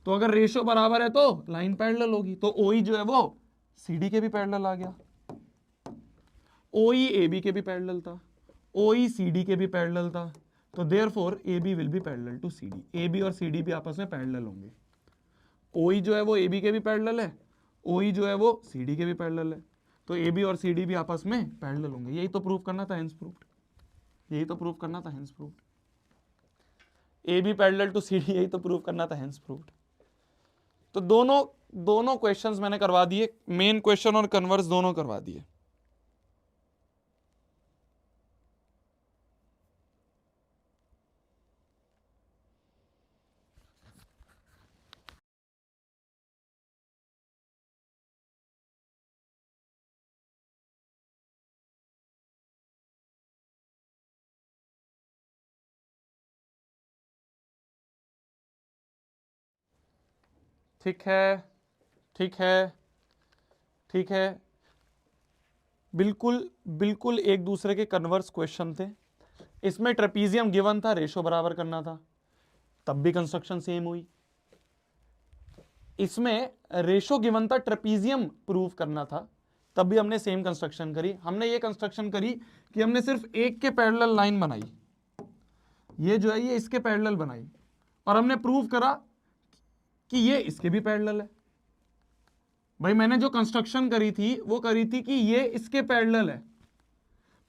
तो अगर रेशो बराबर है तो लाइन पैरेलल होगी, तो OE जो है वो CD के भी पैरेलल आ गया, OE AB के भी पैरेलल था, OE CD के भी पैरेलल था। तो therefore AB will be parallel to CD, AB और CD भी आपस में पैरेलल होंगे। OE जो है वो AB के भी पैरेलल है, OE जो है वो CD के भी पैरेलल है, तो AB और CD भी आपस में पैरेलल होंगे। यही तो प्रूव करना था, हेंस प्रूव्ड। यही तो प्रूव करना था, hence proved. AB parallel to CD, यही तो प्रूव करना था, हेंस प्रूव्ड। तो दोनों क्वेश्चंस मैंने करवा दिए, मेन क्वेश्चन और कन्वर्स दोनों करवा दिए। ठीक है, ठीक है, ठीक है, बिल्कुल बिल्कुल एक दूसरे के कन्वर्स क्वेश्चन थे। इसमें ट्रेपीजियम गिवन था, रेशो बराबर करना था, तब भी कंस्ट्रक्शन सेम हुई। इसमें रेशो गिवन था, ट्रेपीजियम प्रूव करना था, तब भी हमने सेम कंस्ट्रक्शन करी। हमने ये कंस्ट्रक्शन करी कि हमने सिर्फ एक के पैरेलल लाइन बनाई, ये जो है ये इसके पैरेलल बनाई, और हमने प्रूव करा कि ये इसके भी पैरेलल है। भाई मैंने जो कंस्ट्रक्शन करी थी वो करी थी कि ये इसके पैरेलल है,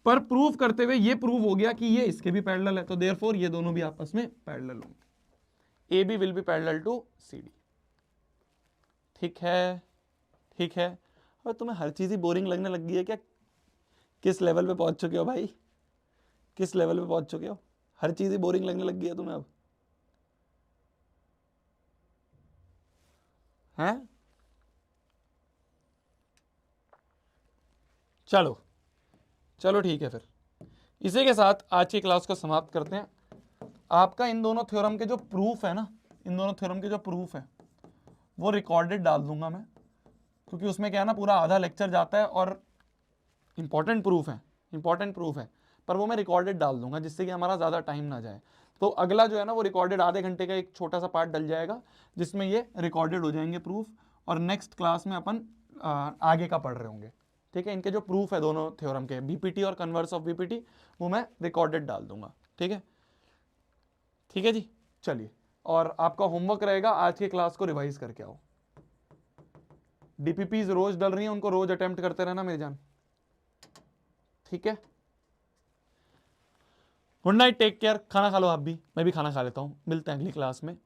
पर प्रूव करते हुए ये प्रूव हो गया कि ये इसके भी पैरेलल है, तो देयरफॉर ये दोनों भी आपस में पैरेलल होंगे। AB will be parallel to CD। ठीक है, ठीक है। और तुम्हें हर चीज ही बोरिंग लगने लग गई है क्या? किस लेवल पे पहुंच चुके हो भाई? किस लेवल पे पहुंच चुके हो? हर चीज ही बोरिंग लगने लग गई है तुम्हें अब, हैं? चलो चलो ठीक है, फिर इसी के साथ आज की क्लास को समाप्त करते हैं। आपका इन दोनों थ्योरम के जो प्रूफ है ना, इन दोनों थ्योरम के जो प्रूफ है वो रिकॉर्डेड डाल दूंगा मैं, क्योंकि उसमें क्या है ना, पूरा आधा लेक्चर जाता है और इंपॉर्टेंट प्रूफ है, इंपॉर्टेंट प्रूफ है, पर वो मैं रिकॉर्डेड डाल दूंगा जिससे कि हमारा ज़्यादा टाइम ना जाए। तो अगला जो है ना वो रिकॉर्डेड आधे घंटे का एक छोटा सा पार्ट डल जाएगा जिसमें ये रिकॉर्डेड हो जाएंगे प्रूफ, और नेक्स्ट क्लास में अपन आगे का पढ़ रहे होंगे। ठीक है, इनके जो प्रूफ है दोनों थ्योरम के, BPT और कन्वर्स ऑफ BPT, वो मैं रिकॉर्डेड डाल दूंगा। ठीक है, ठीक है जी, चलिए। और आपका होमवर्क रहेगा आज की क्लास को रिवाइज करके आओ। DPPs रोज डल रही हैं, उनको रोज अटेम्प्ट करते रहना मेरी जान। ठीक है, गुड नाइट, टेक केयर। खाना खा लो आप भी, मैं भी खाना खा लेता हूं। मिलते हैं अगली क्लास में।